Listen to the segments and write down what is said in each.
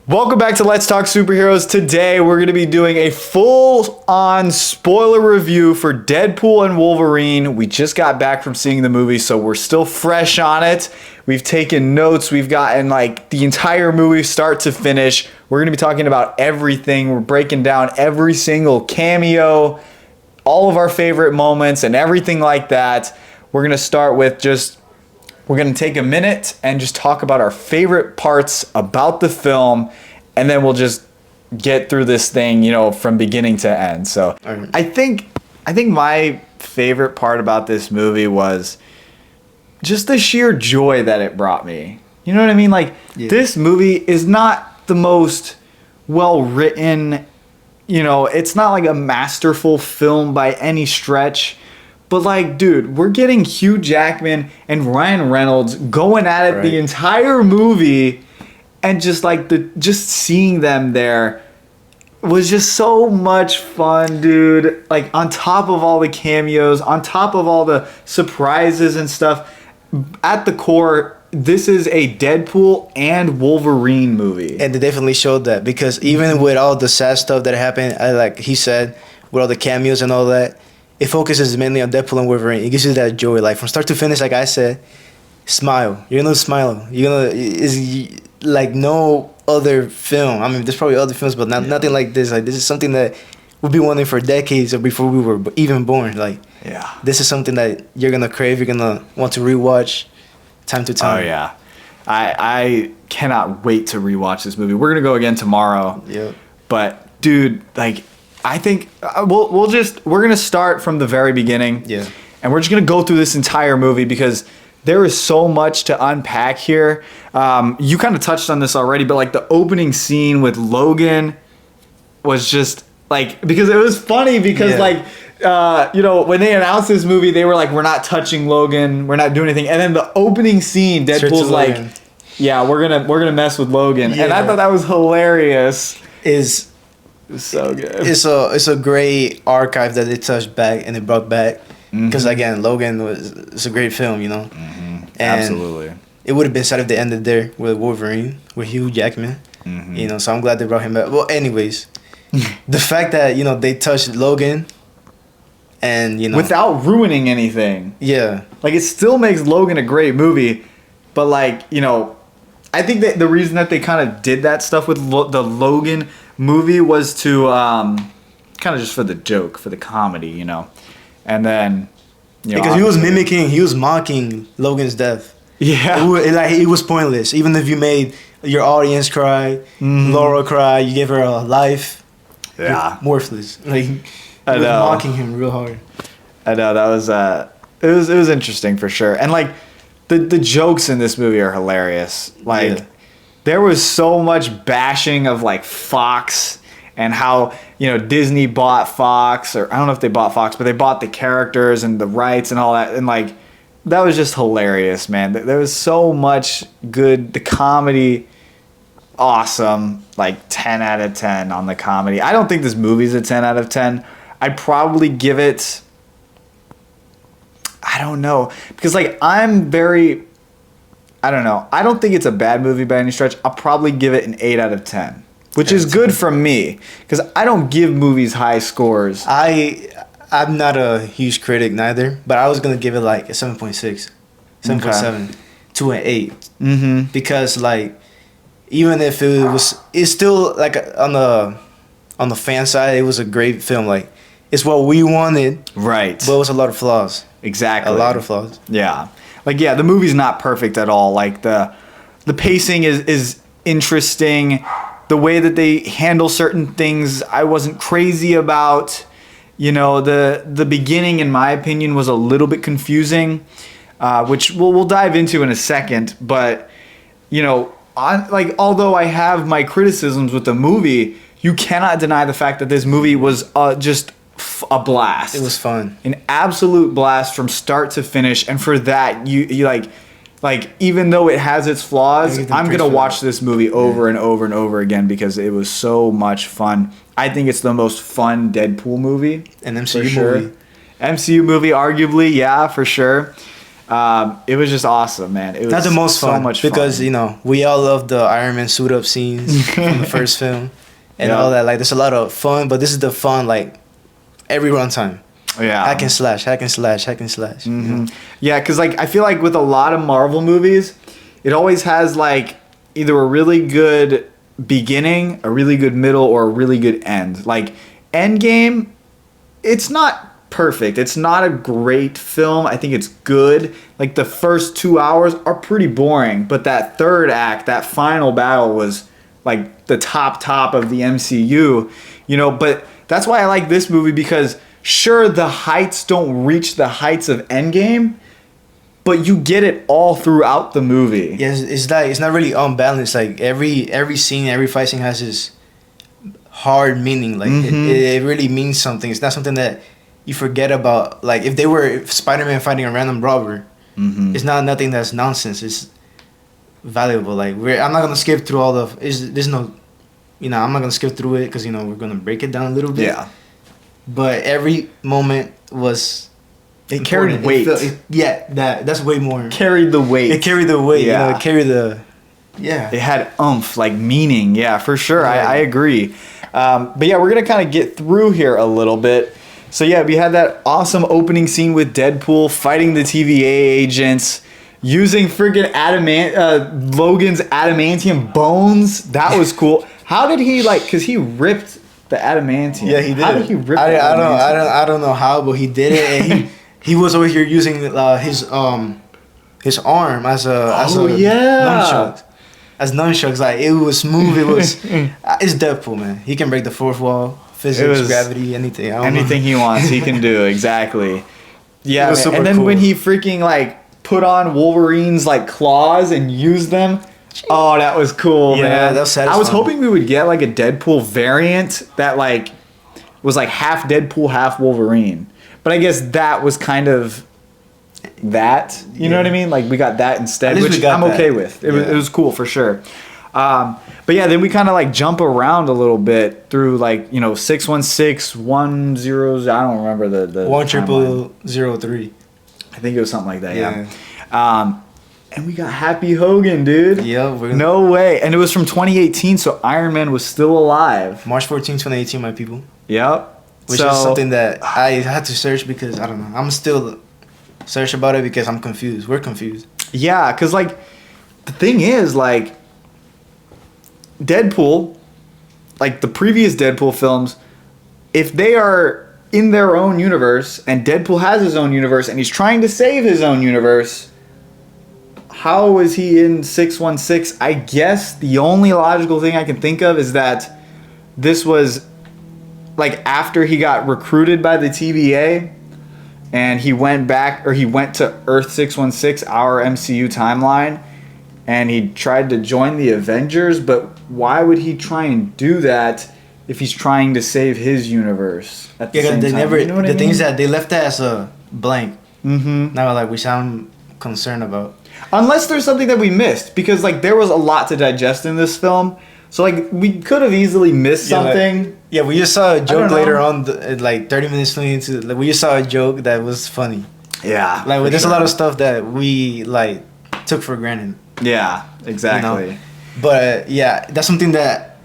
Welcome back to Let's Talk Superheroes. Today we're going to be doing a full-on spoiler review for Deadpool and Wolverine. We just got back from seeing the movie, so we're still fresh on it. We've taken notes. We've gotten like the entire movie start to finish. We're going to be talking about everything. We're breaking down every single cameo, all of our favorite moments, and everything like that. We're going to start with we're going to take a minute and just talk about our favorite parts about the film, and then we'll just get through this thing, from beginning to end. So I think my favorite part about this movie was just the sheer joy that it brought me. You know what I mean? This movie is not the most well written, it's not like a masterful film by any stretch. But dude, we're getting Hugh Jackman and Ryan Reynolds going at it the entire movie, and just seeing them there was just so much fun, dude. On top of all the cameos, on top of all the surprises and stuff, at the core, this is a Deadpool and Wolverine movie. And they definitely showed that, because even with all the sad stuff that happened, like he said, with all the cameos and all that, it focuses mainly on Deadpool and Wolverine. It gives you that joy, from start to finish. Like I said, smile. You're gonna smile. It's like no other film. I mean, there's probably other films, but nothing like this. This is something that we've been wanting for decades, or before we were even born. This is something that you're gonna crave. You're gonna want to rewatch time to time. Oh yeah, I cannot wait to rewatch this movie. We're gonna go again tomorrow. Yep. But dude, I think we're gonna start from the very beginning. Yeah. And we're just gonna go through this entire movie because there is so much to unpack here. You kind of touched on this already, but the opening scene with Logan was just because it was funny because when they announced this movie, they were like, we're not touching Logan, we're not doing anything. And then the opening scene, Deadpool's like, yeah, we're gonna mess with Logan. Yeah. And I thought that was hilarious. It's so good. It's a great archive that they touched back and they brought back, because again, Logan it's a great film, Mm-hmm. Absolutely. It would have been sad if they ended there with Wolverine, with Hugh Jackman. Mm-hmm. So I'm glad they brought him back. Well, anyways, the fact that they touched Logan, and without ruining anything. Yeah. It still makes Logan a great movie, but I think that the reason that they kind of did that stuff with the Logan movie was to kind of just for the joke, for the comedy, and then because he was mocking Logan's death. Yeah, it was pointless. Even if you made your audience cry, Laura cry, you gave her a life. Yeah, worthless. I was mocking him real hard. I know that was it was interesting for sure, and the jokes in this movie are hilarious. There was so much bashing of Fox and how Disney bought Fox, or I don't know if they bought Fox, but they bought the characters and the rights and all that, and that was just hilarious, man. There was so much good. The comedy, awesome. 10 out of 10 on the comedy. I don't think this movie's a 10 out of 10. I'd probably give it, I don't know, because I don't know. I don't think it's a bad movie by any stretch. I'll probably give it an 8 out of 10, which is good from me, because I don't give movies high scores. I'm not a huge critic neither, but I was going to give it a 7.6, 7.7 to an 8. Mm-hmm. Because even if it's still on the fan side, it was a great film. It's what we wanted. Right. But it was a lot of flaws. Exactly. A lot of flaws. Yeah. The movie's not perfect at all. The pacing is interesting. The way that they handle certain things, I wasn't crazy about. The beginning, in my opinion, was a little bit confusing, which we'll dive into in a second. But, although I have my criticisms with the movie, you cannot deny the fact that this movie was just a blast. It was fun. An absolute blast from start to finish. And for that, you even though it has its flaws, I'm going to watch this movie over and over and over again because it was so much fun. I think it's the most fun Deadpool movie. An MCU movie. MCU movie, arguably, yeah, for sure. It was just awesome, man. It was Not the most fun, so much because fun. you know we all love the Iron Man suit up scenes from the first film and Yeah. all that. Like, there's a lot of fun, but this is the fun like every runtime. Yeah. Hack and slash, hack and slash, hack and slash. you know? Yeah, because like I feel like with a lot of Marvel movies, it always has like either a really good beginning, a really good middle, or a really good end. Like Endgame, it's not perfect. It's not a great film. I think it's good. Like the first 2 hours are pretty boring, but that third act, that final battle was like the top of the MCU, you know, but that's why I like this movie, because sure, the heights don't reach the heights of Endgame, but you get it all throughout the movie. Yeah, it's not really unbalanced. Like every scene, every fight scene has this hard meaning. Like it really means something. It's not something that you forget about. Like if they were Spider-Man fighting a random robber, it's not nothing that's nonsense. It's valuable. Like I'm not gonna skip through all the. There's no, you know, I'm not gonna skip through it because, you know, we're gonna break it down a little bit. Yeah. But every moment was. It carried important. weight. That's way more. Carried the weight. It carried the weight. Yeah. You know, it carried the. Yeah. It had oomph, like meaning. Yeah, for sure. Yeah. I agree. But yeah, we're going to kind of get through here a little bit. So yeah, we had that awesome opening scene with Deadpool fighting the TVA agents, using freaking Logan's adamantium bones. That was cool. How did he, like, because he ripped the adamantium. Yeah, he did. How did he rip the I adamantium? I don't know how, but he did it, and he was over here using his arm as nunchucks. As nunchucks, like it was smooth. It was it's Deadpool, man. He can break the fourth wall, physics, gravity, anything. Anything he wants, he can do. Exactly. Yeah, It was man. super And then cool. when he freaking like put on Wolverine's like claws and used them, oh, that was cool, Yeah, man. that was I was satisfying. hoping we would get like a Deadpool variant that like was like half Deadpool, half Wolverine. But I guess that was kind of that. You know what I mean? Like we got that instead, At least we which got I'm that. okay with. It was cool for sure. But yeah, then we kind of like jump around a little bit through like, you know, 616, 10, I don't remember the timeline. 10003. I think it was something like that, yeah. And we got Happy Hogan, dude. Yeah, No way. And it was from 2018, so Iron Man was still alive. March 14, 2018, my people. Yep. Which is something that I had to search because I don't know. I'm still search about it because I'm confused. We're confused. Yeah, because like the thing is, like, Deadpool, like the previous Deadpool films, if they are in their own universe and Deadpool has his own universe and he's trying to save his own universe, how is he in 616? I guess the only logical thing I can think of is that this was like after he got recruited by the TVA and he went back, or he went to Earth 616, our MCU timeline, and he tried to join the Avengers, but why would he try and do that if he's trying to save his universe at the same they time? never. You know what I The mean? thing is that they left that as a blank. Mm-hmm. Now, like, which I'm concerned about. Unless there's something that we missed, because like there was a lot to digest in this film, so like we could have easily missed something. Yeah, we just saw a joke don't know. later on, like 30 minutes into. Like, we just saw a joke that was funny. Yeah, Like, for there's sure. a lot of stuff that we like took for granted. Yeah, exactly. You know? But yeah, that's something that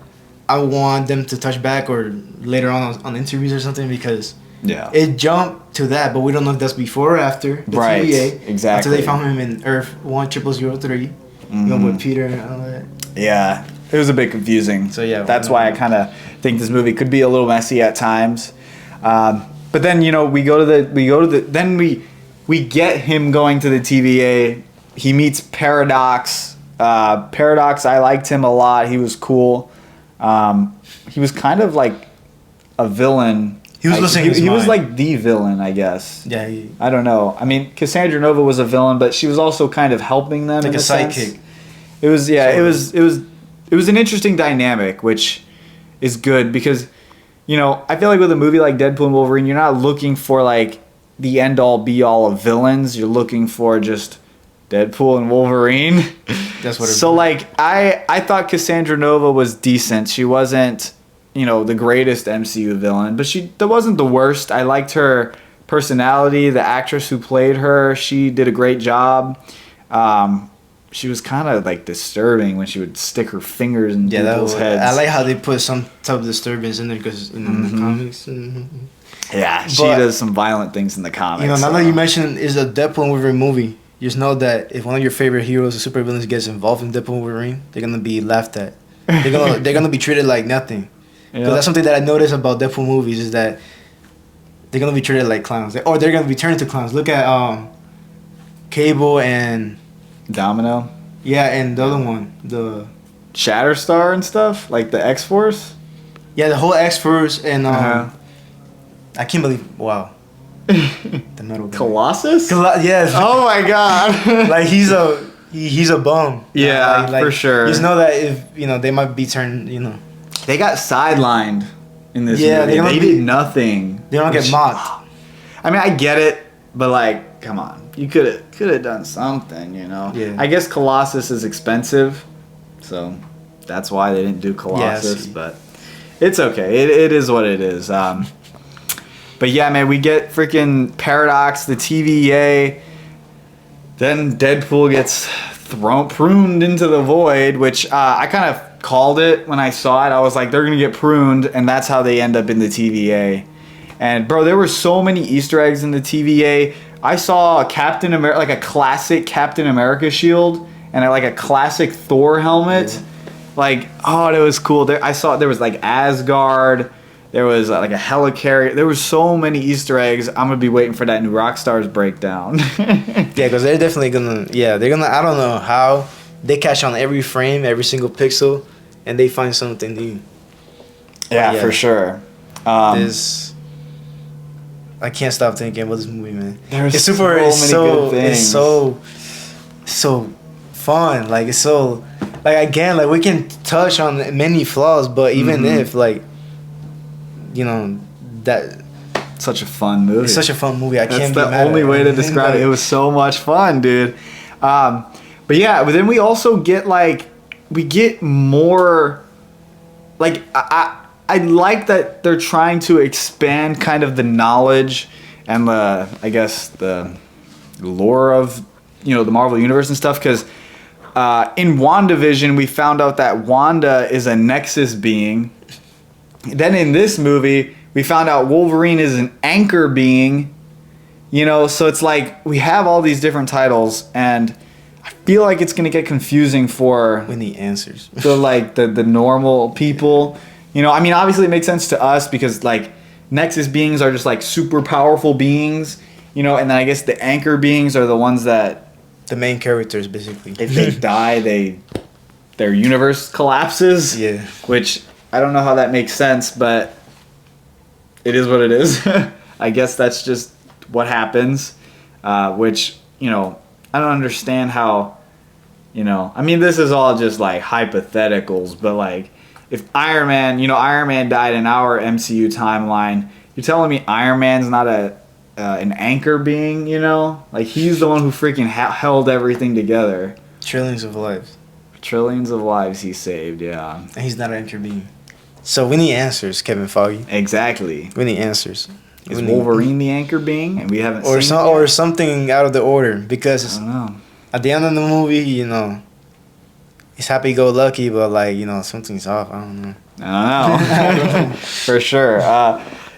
I want them to touch back or later on interviews or something, because Yeah. it jumped to that, but we don't know if that's before or after the Right, TVA. exactly. After they found him in Earth 1003, you know, with Peter and all that. Yeah, it was a bit confusing. So, yeah, that's no. why I kind of think this movie could be a little messy at times. But then we get him going to the TVA. He meets Paradox. Paradox, I liked him a lot. He was cool. He was kind of like a villain. He was losing his He was mind. like the villain, I guess. Yeah, I don't know. I mean, Cassandra Nova was a villain, but she was also kind of helping them. like in a sense. sidekick. It was Sort of. it was an interesting dynamic, which is good because, you know, I feel like with a movie like Deadpool and Wolverine, you're not looking for like the end all be all of villains. You're looking for just Deadpool and Wolverine. That's what it So like I thought Cassandra Nova was decent. She wasn't, you know, the greatest MCU villain, but that wasn't the worst. I liked her personality. The actress who played her, she did a great job. She was kind of like disturbing when she would stick her fingers in people's heads. I like how they put some type of disturbance in there because in the comics. Yeah, she does some violent things in the comics. Now that you mentioned is a Deadpool and Wolverine movie, just know that if one of your favorite heroes or supervillains gets involved in Deadpool and Wolverine, they're gonna be laughed at. They're gonna be treated like nothing. Because that's something that I noticed about Deadpool movies is that they're gonna be treated like clowns, or they're gonna be turned into clowns. Look at Cable and Domino. Yeah, and the other one, the Shatterstar and stuff, like the X-Force. Yeah, the whole X-Force and I can't believe the metal guy. Colossus. Yes. Oh my god. Like he's a bum. Yeah, like, for sure. You just know that if they might be turned. They got sidelined in this Yeah, movie. They did nothing. They don't get mocked. I mean, I get it, but like, come on. You could have done something, Yeah. I guess Colossus is expensive, so that's why they didn't do Colossus, but it's okay. It is what it is. But yeah, man, we get freaking Paradox, the TVA. Then Deadpool gets pruned into the void, which I kind of called it when I saw it. I was like, they're going to get pruned, and that's how they end up in the TVA. And, bro, there were so many Easter eggs in the TVA. I saw a Captain America, like a classic Captain America shield, and like a classic Thor helmet. Yeah. Like, oh, it was cool. I saw there was like Asgard. There was like a helicarrier. There was so many Easter eggs. I'm gonna be waiting for that new Rockstars breakdown. Yeah, because they're definitely gonna. Yeah, they're gonna. I don't know how they catch on every frame, every single pixel, and they find something new. Yeah, for sure. I can't stop thinking about this movie, man. There's so many good things. It's so fun. Like it's so like again, like we can touch on many flaws, but even if like. That such a fun movie. It's such a fun movie. That's the only way to describe it. It was so much fun, dude. But yeah, but then we also get more. Like I like that they're trying to expand kind of the knowledge and the lore of the Marvel Universe and stuff, because in WandaVision we found out that Wanda is a Nexus being. Then in this movie, we found out Wolverine is an anchor being, so it's like we have all these different titles, and I feel like it's going to get confusing for we need answers. the normal people. I mean, obviously it makes sense to us because like Nexus beings are just like super powerful beings, and then I guess the anchor beings are the ones that the main characters basically. If they die, their universe collapses. Yeah. Which I don't know how that makes sense, but it is what it is. I guess that's just what happens, which, I don't understand how, I mean, this is all just like hypotheticals, but like if Iron Man died in our MCU timeline, you're telling me Iron Man's not an anchor being, Like he's the one who freaking held everything together. Trillions of lives. Trillions of lives he saved, yeah. And he's not an anchor being. So we need answers, Kevin Foggy. Exactly. We need answers. Is Wolverine the anchor being, and we haven't or seen or something out of the order? Because I don't know. At the end of the movie, it's happy-go-lucky, but like something's off. I don't know. I don't know. For sure,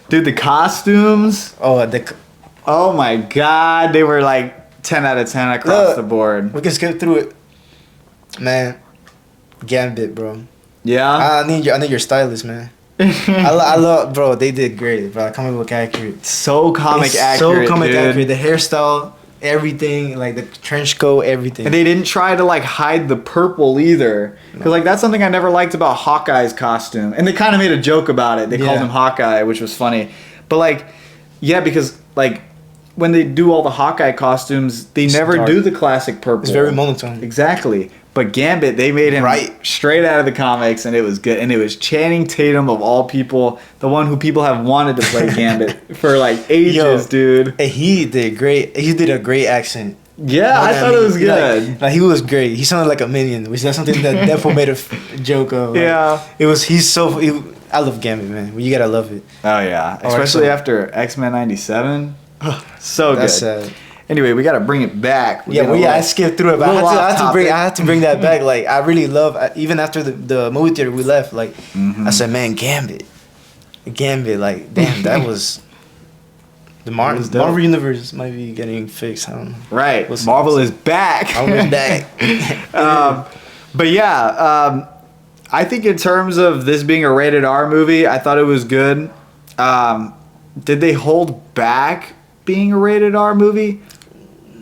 dude. The costumes. Oh my god, they were like 10 out of 10 across the board. We can skip through it, man. Gambit, bro. Yeah. I need your stylist, man. I love, bro. They did great, bro. Comic book accurate. So comic accurate. The hairstyle, everything, like the trench coat, everything. And they didn't try to like hide the purple either, because like that's something I never liked about Hawkeye's costume. And they kind of made a joke about it. They called him Hawkeye, which was funny. But like, yeah, because like when they do all the Hawkeye costumes, they never do the classic purple. It's very monotone. Exactly. But Gambit, they made him straight out of the comics, and it was good. And it was Channing Tatum of all people, the one who people have wanted to play Gambit for like ages, dude. And he did great. He did a great accent. Yeah, I thought it was good. Like he was great. He sounded like a minion, which is something that Deadpool made a joke of. Like, yeah, it was. I love Gambit, man. You gotta love it. Oh yeah, especially after X-Men '97. So That's good. sad. Anyway, we got to bring it back. Yeah, well, I skipped through it, but I had to bring that back. Like, I really love, even after the movie theater we left, like, I said, man, Gambit, like, damn, that was the Marvel universe might be getting fixed. I don't know. Right, We'll see. Marvel is back. Marvel's back. But yeah, I think in terms of this being a rated R movie, I thought it was good. Did they hold back being a rated R movie?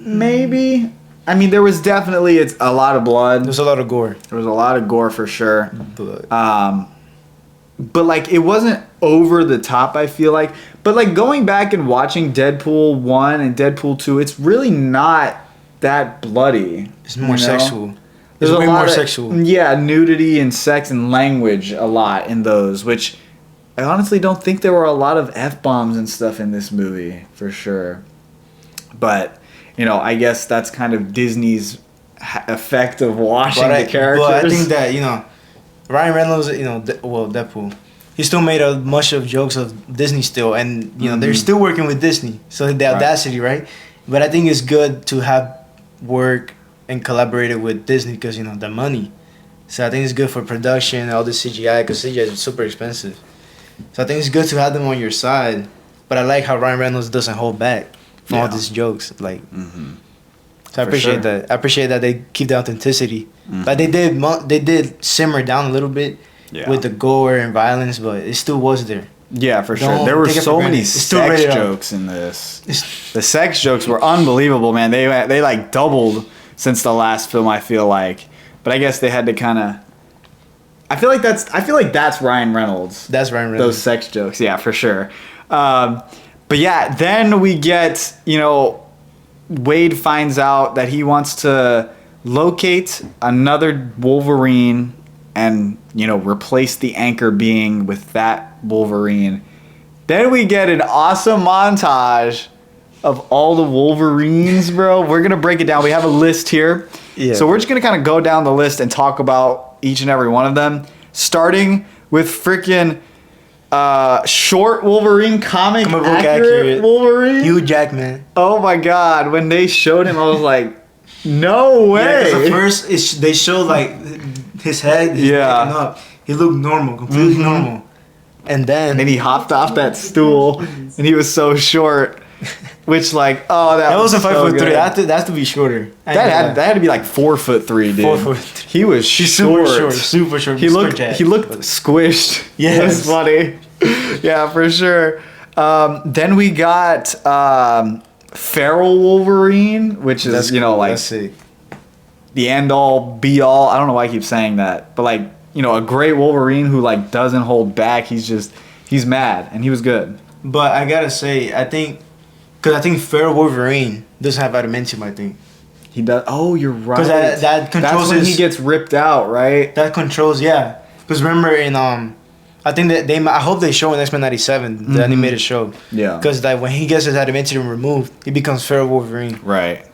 Maybe. I mean, there was definitely a lot of blood. There's a lot of gore. There was a lot of gore for sure. But Like it wasn't over the top, I feel like. But like going back and watching Deadpool 1 and Deadpool 2, it's really not that bloody. it's more sexual. There's It's way a lot more of, sexual. Yeah, nudity and sex and language a lot in those, which I honestly don't think there were a lot of F-bombs and stuff in this movie, for sure. But, you know, I guess that's kind of Disney's effect of washing the characters. But I think that, you know, Ryan Reynolds, you know, Deadpool, he still made a bunch of jokes of Disney still, and, you know, they're still working with Disney. So the audacity, right? But I think it's good to have work and collaborated with Disney because, you know, the money. So I think it's good for production, all the CGI, because CGI is super expensive. So I think it's good to have them on your side. But I like how Ryan Reynolds doesn't hold back from all these jokes. Like, so I appreciate that. I appreciate that they keep the authenticity. But they did simmer down a little bit with the gore and violence, but it still was there. Yeah, for sure. Don't There were take it for so many granted. It's still sex rated R. jokes in this. The sex jokes were unbelievable, man. They like doubled since the last film, I feel like. But I guess they had to kind of. I feel like that's Ryan Reynolds. That's Ryan Reynolds. Those sex jokes, yeah, for sure. But yeah, then we get, you know, Wade finds out that he wants to locate another Wolverine and, you know, replace the anchor being with that Wolverine. Then we get an awesome montage of all the Wolverines, bro. We're going to break it down. We have a list here. Yeah. So we're just going to kind of go down the list and talk about each and every one of them. Starting with freaking short Wolverine, comic book accurate Wolverine. Hugh Jackman. Oh my God. When they showed him, I was like, no way. Yeah, because at first they showed like his head, his neck and up. He looked normal, completely normal. And then he hopped off that stool and he was so short. Which like, oh, that wasn't was 5'3". so That has to be shorter. That had to be like 4'3", dude. 4'3". He was super short. He looked squished. Yeah, it was funny. Yeah, for sure. Then we got Feral Wolverine, which is like the end all be all. I don't know why I keep saying that, but like, you know, a great Wolverine who like doesn't hold back. He's mad, and he was good. But I gotta say, I think Feral Wolverine doesn't have adamantium. I think he does. Oh, you're right. Because that controls. That's when he gets ripped out, right? That controls, yeah. Because remember in I think that I hope they show in X-Men '97 the animated show. Yeah. Because like when he gets his adamantium removed, he becomes Feral Wolverine. Right.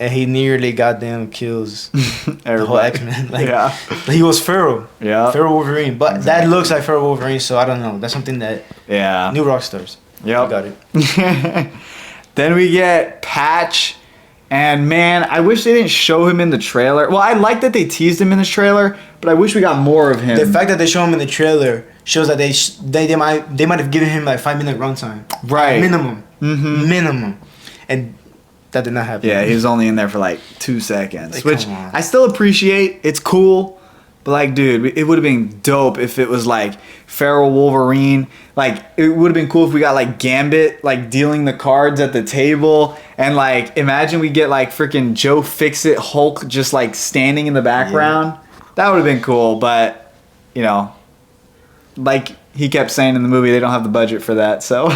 And he nearly goddamn kills the whole X-Men. Like, yeah. He was feral. Yeah. Feral Wolverine. But that looks like Feral Wolverine, so I don't know. That's something that... Yeah. New Rockstars. Yep. Got it. Then we get Patch. And man, I wish they didn't show him in the trailer. Well, I like that they teased him in the trailer, but I wish we got more of him. The fact that they show him in the trailer shows that they might have given him like 5-minute runtime. Right. Minimum. Minimum. And... that did not happen. Yeah, he was only in there for like 2 seconds, Like, which I still appreciate. It's cool, but like, dude, it would have been dope if it was like Feral Wolverine. Like, it would have been cool if we got like Gambit like dealing the cards at the table, and like imagine we get like freaking Joe Fixit Hulk just like standing in the background. Yeah. That would have been cool, but you know, like he kept saying in the movie, they don't have the budget for that. So,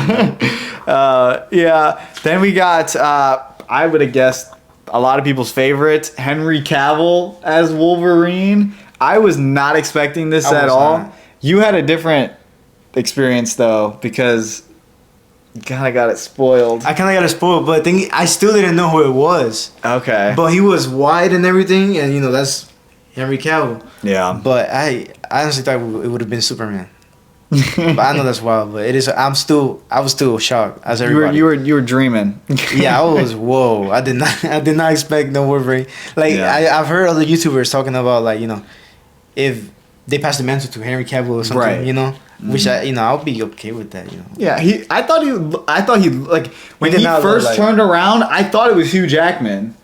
yeah. Then we got. I would have guessed a lot of people's favorite, Henry Cavill as Wolverine. I was not expecting this at all. Not. You had a different experience though, because you kind of got it spoiled. I kind of got it spoiled, but I still didn't know who it was. Okay. But he was white and everything, and you know that's Henry Cavill. Yeah. But I honestly thought it would have been Superman. But I know that's wild. But it is. I was still shocked as everybody. You were dreaming. Yeah, I was. Whoa! I did not expect no Wolverine. Like I've heard other YouTubers talking about like if they pass the mantle to Henry Cavill or something, right. Which I'll be okay with that, Yeah, I thought he like when he first turned around, I thought it was Hugh Jackman,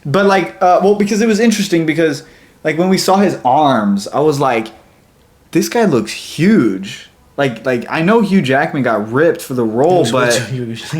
but like because it was interesting because like when we saw his arms, I was like, this guy looks huge. Like I know Hugh Jackman got ripped for the role, but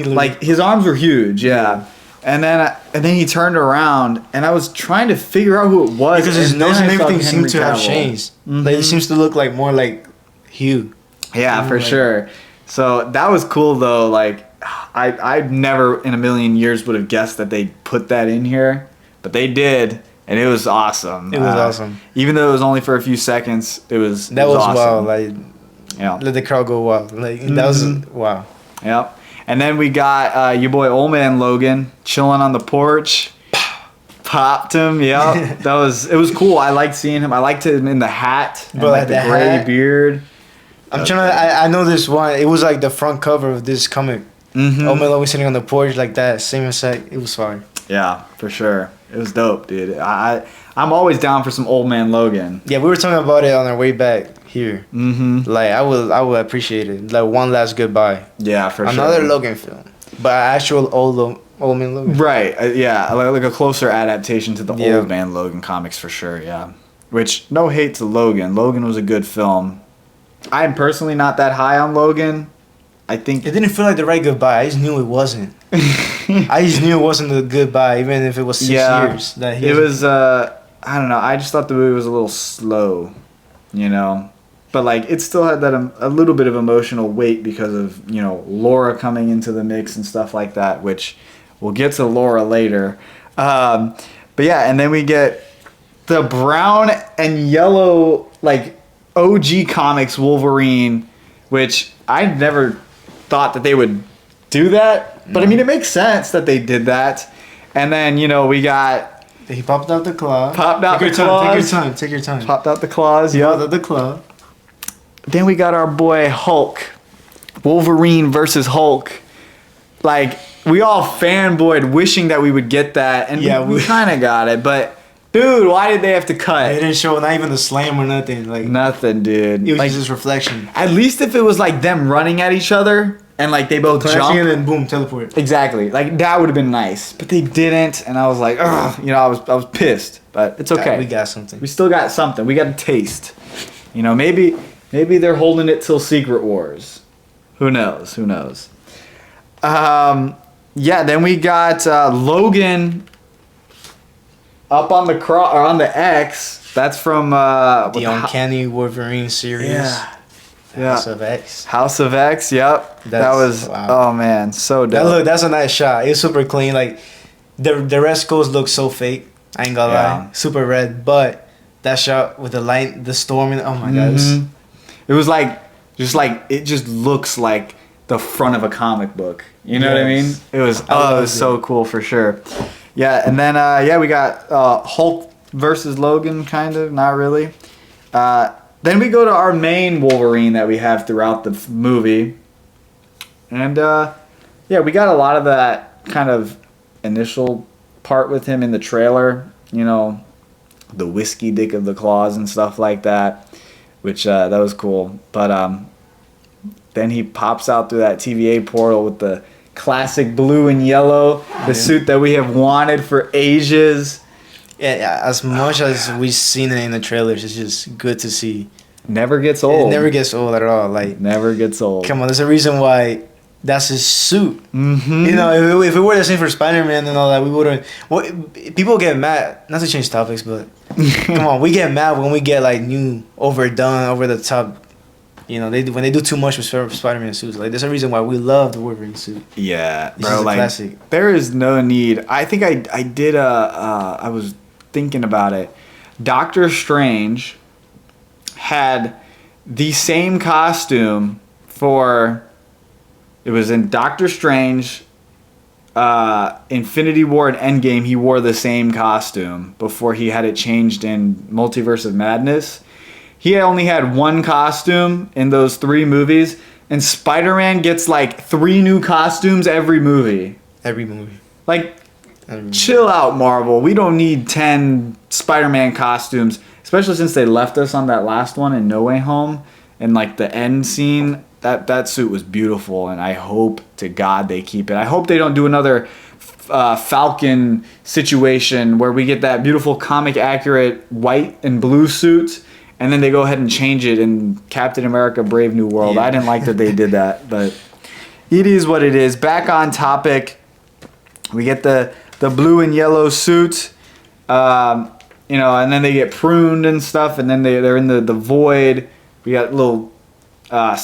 like his arms were huge, yeah. And then he turned around, and I was trying to figure out who it was because his nose and everything seemed to have changed. Like it seems to look like more like Hugh. Yeah, for sure. So that was cool though. Like I never in a million years would have guessed that they put that in here, but they did, and it was awesome. It was awesome. Even though it was only for a few seconds, it was awesome. Wild. Like let the crowd go wild. Like that was wow. Yep. And then we got your boy Old Man Logan chilling on the porch. Popped him, yeah. It was cool. I liked seeing him. I liked him in the hat and like the gray beard. I'm trying to. I know this one. It was like the front cover of this comic. Old Man Logan sitting on the porch like that, same effect. It was fire. Yeah, for sure. It was dope, dude. I'm always down for some Old Man Logan. Yeah, we were talking about it on our way back here. Like I would appreciate it. Like one last goodbye. Yeah, for sure. Another Logan film, but actual Old Man Logan. Right. Yeah, like a closer adaptation to the Old Man Logan comics for sure. Yeah. Which no hate to Logan. Logan was a good film. I'm personally not that high on Logan. I think it didn't feel like the right goodbye. I just knew it wasn't. I just knew it wasn't a goodbye, even if it was 6 years. That it was. I don't know. I just thought the movie was a little slow, but like it still had that a little bit of emotional weight because of Laura coming into the mix and stuff like that. Which we'll get to Laura later. But yeah, and then we get the brown and yellow like OG Comics Wolverine, which I never thought that they would do that, but I mean it makes sense that they did that. And then we got he popped out the claw. Take your time. Popped out the claws. Yeah. Popped out the claw. Then we got our boy Hulk, Wolverine versus Hulk. Like we all fanboyed, wishing that we would get that, and we kind of got it, but. Dude, why did they have to cut? They didn't show not even the slam or nothing. Like nothing, dude. It was just reflection. At least if it was like them running at each other and like they both jump and then boom, teleport. Exactly. Like that would have been nice, but they didn't, and I was like, ugh. I was pissed, but it's okay. We got something. We still got something. We got a taste. Maybe they're holding it till Secret Wars. Who knows? Yeah. Then we got Logan. Up on the on the X, that's from the Uncanny Wolverine series. Yeah. House of X. House of X, yep. That was wow. Oh man, so dope. That's a nice shot. It's super clean. Like the rest goes look so fake. I ain't gonna lie. Super red. But that shot with the light, the storm, and oh my god. It was like it just looks like the front of a comic book. You know what I mean? It was it was so cool for sure. Yeah, and then we got Hulk versus Logan, kind of, not really. Then we go to our main Wolverine that we have throughout the movie, and we got a lot of that kind of initial part with him in the trailer. The whiskey dick of the claws and stuff like that, which that was cool. But then he pops out through that TVA portal with the classic blue and yellow, the suit that we have wanted for ages. Yeah, as much as we've seen it in the trailers, it's just good to see. Never gets old. It never gets old at all. Like never gets old. Come on, there's a reason why that's his suit. If it were the same for Spider-Man and all that, we wouldn't. People get mad. Not to change topics, but come on, we get mad when we get like new, overdone, over the top. When they do too much with Spider-Man suits, like there's a reason why we love the Wolverine suit. Yeah, it's bro, like classic. There is no need. I think I did I was thinking about it. Doctor Strange had the same costume for. It was in Doctor Strange, Infinity War and Endgame. He wore the same costume before he had it changed in Multiverse of Madness. he only had one costume in those 3 movies, and Spider-Man gets like 3 new costumes every movie. Every movie. Like, chill out, Marvel. We don't need 10 Spider-Man costumes, especially since they left us on that last one in No Way Home. And like the end scene, that suit was beautiful, and I hope to God they keep it. I hope they don't do another Falcon situation where we get that beautiful comic accurate white and blue suit, and then they go ahead and change it in Captain America Brave New World. Yeah. I didn't like that they did that, but it is what it is. Back on topic, we get the blue and yellow suit, and then they get pruned and stuff, and then they're in the void. We got little, I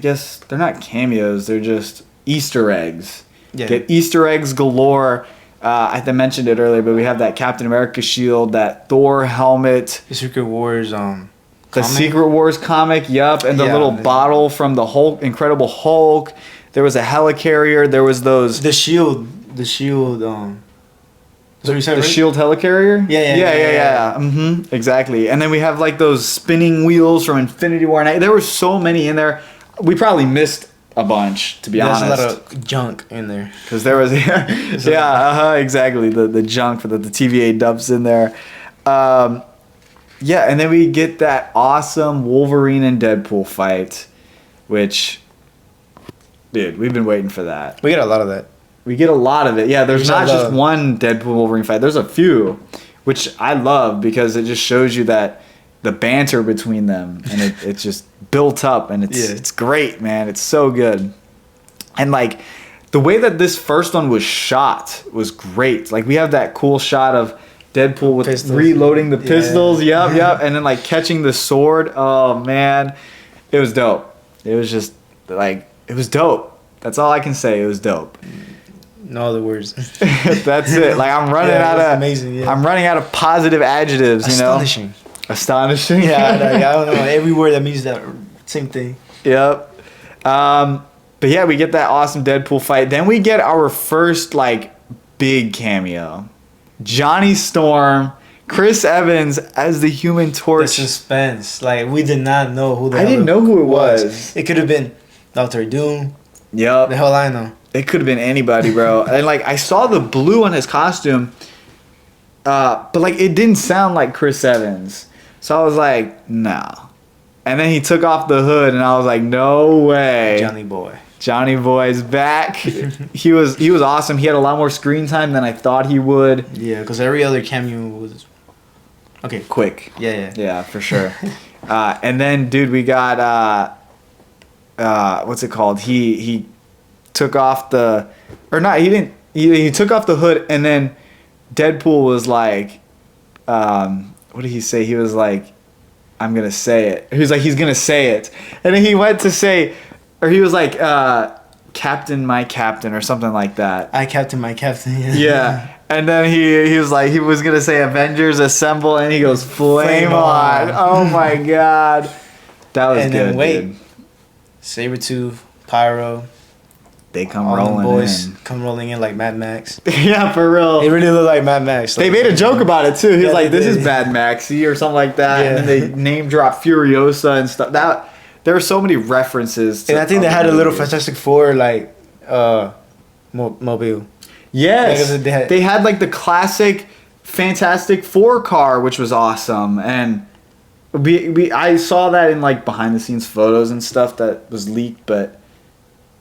guess they're not cameos, they're just Easter eggs. Yeah. Get Easter eggs galore. I mentioned it earlier, but we have that Captain America shield, that Thor helmet. The Secret Wars, The comic? Secret Wars comic, yup, and the little bottle from the Hulk, Incredible Hulk. There was a helicarrier. There was those... The shield, that's what you said, The right? shield helicarrier? Yeah. Mm-hmm. Exactly. And then we have like those spinning wheels from Infinity War. And there were so many in there. We probably missed a bunch, to be honest. There's a lot of junk in there. Because there was, exactly. The junk that the TVA dumps in there. And then we get that awesome Wolverine and Deadpool fight, which, dude, we've been waiting for that. We get a lot of that. We get a lot of it. Yeah, there's not just one Deadpool Wolverine fight. There's a few, which I love because it just shows you that the banter between them, and it's just built up, and it's great, man. It's so good. And like the way that this first one was shot was great. Like we have that cool shot of Deadpool with Pistols. reloading the pistols. Yep. And then like catching the sword. Oh man, it was dope. It was just like, it was dope. That's all I can say. It was dope. No other words. That's it. Like I'm running out of amazing. Yeah. I'm running out of positive adjectives. Astonishing. Astonishing. Yeah, I don't know. Every word that means that same thing. Yep. But yeah, we get that awesome Deadpool fight. Then we get our first like big cameo. Johnny Storm, Chris Evans as the Human The Torch. suspense. Like we did not know who the I hell didn't know who it was. It could have been Doctor Doom. Yep. The hell I know. It could have been anybody, bro. And like I saw the blue on his costume, but like it didn't sound like Chris Evans. So I was like, no. And then he took off the hood, and I was like, no way. Johnny Boy's back. he was awesome. He had a lot more screen time than I thought he would. Yeah, because every other cameo was Quick. Yeah, for sure. And then, dude, we got what's it called? He took off the, or not? He didn't. He took off the hood, and then Deadpool was like, what did he say? He was like, I'm gonna say it. He was like, he's gonna say it, and then he went to say, or he was like, Captain, my captain, or something like that. I captain my captain. Yeah. And then he was like, he was gonna say Avengers Assemble, and he goes Flame on. Oh my god, that was and good. Then wait, dude. Sabretooth, Pyro, They come all them rolling boys in. come rolling in like Mad Max. Yeah, for real. It really looked like Mad Max. They made a joke about it too. He was Yeah, like, they "This is did. Mad Maxy" or something like that. Yeah. And then they name drop Furiosa and stuff. That there were so many references. And I think they other had a little movies. Fantastic Four like mobile. Yes, Yeah, 'cause they had like the classic Fantastic Four car, which was awesome, and I saw that in like behind the scenes photos and stuff that was leaked, but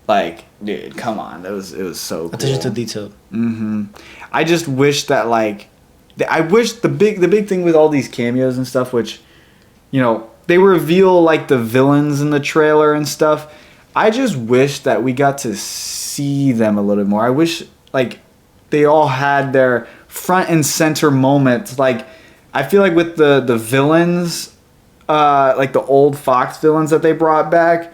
like, dude, come on, it was so cool. Attention to detail. Mm-hmm. I just wish that like, I wish the big thing with all these cameos and stuff, which, you know, they reveal like the villains in the trailer and stuff. I just wish that we got to see them a little bit more. I wish like they all had their front and center moments. Like I feel like with the villains, like the old Fox villains that they brought back,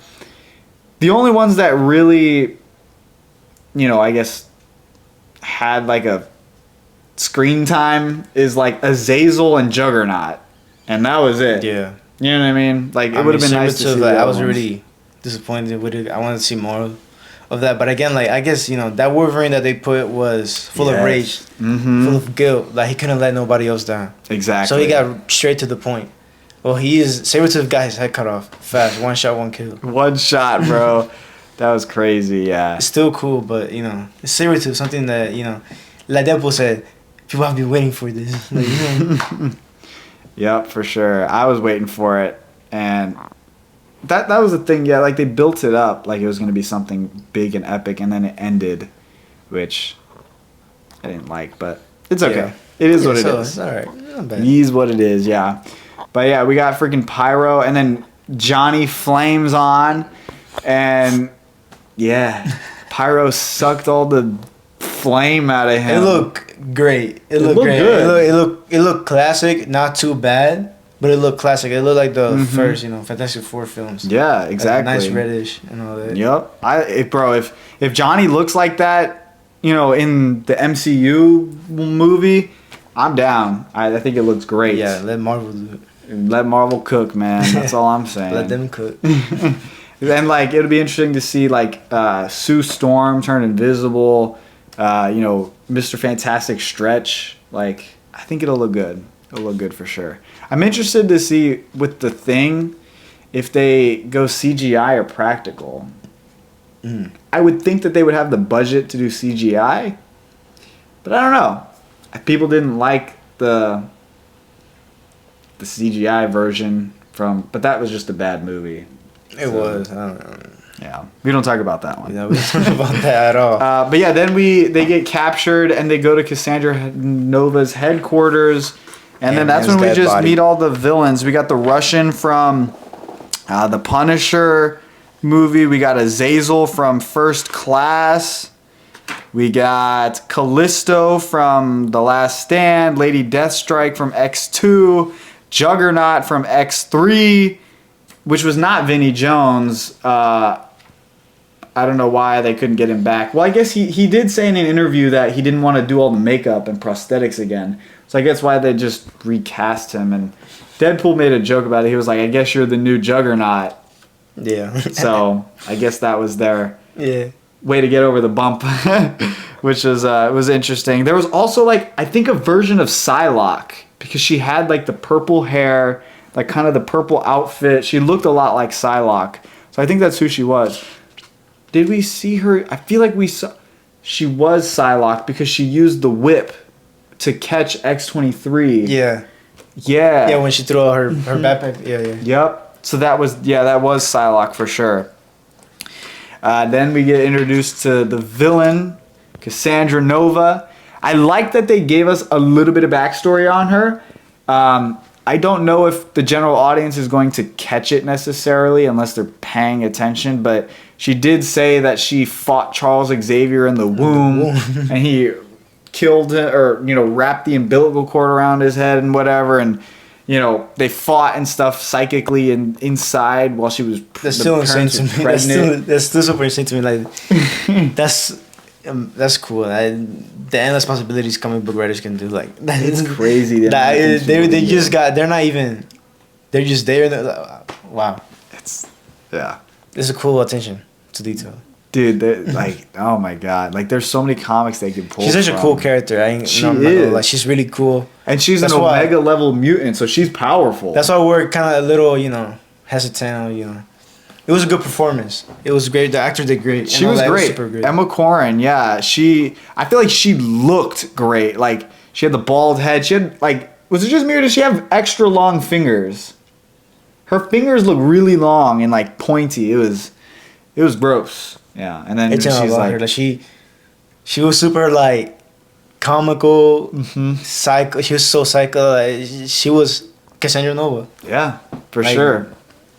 the only ones that really, you know, I guess had like a screen time is like Azazel and Juggernaut, and that was it. Yeah. You know what I mean? Like it would have been nice to see. Like, the I other was ones. really disappointed with it. I wanted to see more of that, but again, like I guess, you know, that Wolverine that they put was full of rage, Mm-hmm. full of guilt. Like he couldn't let nobody else down. Exactly. So he got straight to the point Well, he is. Sabretooth got his head cut off fast. One shot, one kill. One shot, bro. That was crazy, yeah. It's still cool, but, you know, it's Sabretooth, something that, you know, like Deadpool said, people have been waiting for this. Like, you know. Yep, for sure. I was waiting for it, and that was the thing, yeah, like they built it up like it was going to be something big and epic, and then it ended, which I didn't like, but it's okay. Yeah. It is what it so is. It's all right. Not bad. It is what it is, yeah. But yeah, we got freaking Pyro, and then Johnny Flames on, and yeah, Pyro sucked all the flame out of him. It looked great. It looked great. good. It looked classic, not too bad, but it looked classic. It looked like the first, you know, Fantastic Four films. Yeah, exactly. Like nice reddish and all that. Yep. Bro, if Johnny looks like that, you know, in the MCU movie, I'm down. I think it looks great. Yeah, let Marvel do it. Let Marvel cook, man. That's all I'm saying. Let them cook. And like it'll be interesting to see like Sue Storm turn invisible. You know, Mr. Fantastic stretch. Like I think it'll look good. It'll look good for sure. I'm interested to see with the Thing if they go CGI or practical. I would think that they would have the budget to do CGI, but I don't know. People didn't like the CGI version but that was just a bad movie. It was. I don't know. Yeah, we don't talk about that one. Yeah, we don't talk about that at all. But yeah, then they get captured and they go to Cassandra Nova's headquarters, and then that's when we just meet all the villains. We got the Russian from the Punisher movie. We got Azazel from First Class. We got Callisto from The Last Stand. Lady Deathstrike from X2. Juggernaut from X3, which was not Vinnie Jones. I don't know why they couldn't get him back. Well, I guess he did say in an interview that he didn't want to do all the makeup and prosthetics again. So I guess why they just recast him. And Deadpool made a joke about it. He was like, I guess you're the new Juggernaut. Yeah. So I guess that was their way to get over the bump, which was interesting. There was also like, I think a version of Psylocke, because she had like the purple hair, like kind of the purple outfit. She looked a lot like Psylocke. So I think that's who she was. Did we see her? I feel like we saw. She was Psylocke because she used the whip to catch X-23. Yeah. Yeah. Yeah, when she threw out her backpack. Yeah. Yep. So that was Psylocke for sure. Then we get introduced to the villain, Cassandra Nova. I like that they gave us a little bit of backstory on her. I don't know if the general audience is going to catch it necessarily unless they're paying attention, but she did say that she fought Charles Xavier in the womb and he killed him, or, you know, wrapped the umbilical cord around his head and whatever, and, you know, they fought and stuff psychically and inside while she was That's still insane to me. That's still super insane to me. Like, that's cool. The endless possibilities comic book writers can do, like, it's crazy. They just got. They're not even. They're just there. Wow. It's a cool attention to detail. Dude, like, oh my god, like there's so many comics they can pull. She's such from. a cool character. She is. Like, she's really cool. And she's an Omega level mutant, so she's powerful. That's why we're kind of a little, you know, hesitant. You know, it was a good performance. It was great. The actor did great. She was great. Was super great. Emma Corrin, yeah. I feel like she looked great. Like, she had the bald head. She had, like, was it just me or did she have extra long fingers? Her fingers look really long and, like, pointy. It was gross. Yeah. And then she's like her. Like, she was super, like, comical, psycho. She was so psycho. Like, she was Cassandra Nova. Yeah, for sure.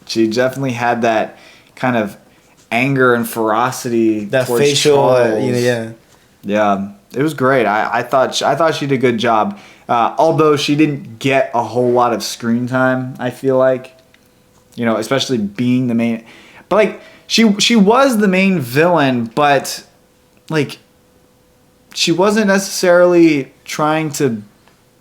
She definitely had that kind of anger and ferocity. That towards facial, Charles. Yeah, it was great. I thought she did a good job. Although she didn't get a whole lot of screen time, I feel like, you know, especially being the main. But like she was the main villain, but like she wasn't necessarily trying to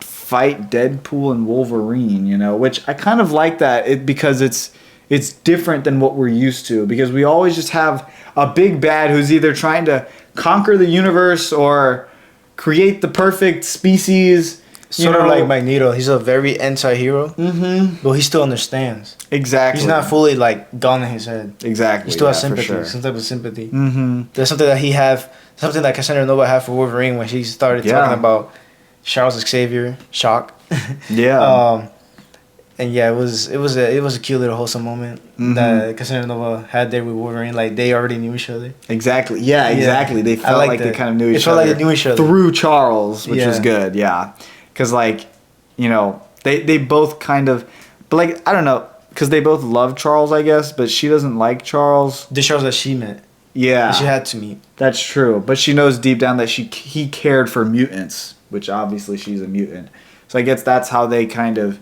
fight Deadpool and Wolverine, you know, which I kind of like that because it's different than what we're used to, because we always just have a big bad who's either trying to conquer the universe or create the perfect species Sort of like Magneto. He's a very anti-hero, Mm-hmm. but he still understands. Exactly. He's not fully like gone in his head. Exactly. He still has yeah, for sympathy, sure. some type of sympathy. Mm-hmm. There's something that something that Cassandra Nova had for Wolverine when she started Yeah. talking about Charles Xavier, shock. Yeah. And yeah, it was a cute little wholesome moment that Cassandra Nova had there with Wolverine. Like they already knew each other. Exactly. Yeah, exactly. They felt like they kind of knew each other. It felt like they knew each other through Charles, which was Yeah. good. Yeah, because like, you know, they both kind of, but like I don't know, because they both love Charles, I guess, but she doesn't like Charles. The Charles that she met, Yeah, that she had to meet. that's true. But she knows deep down that he cared for mutants, which obviously she's a mutant. So I guess that's how they kind of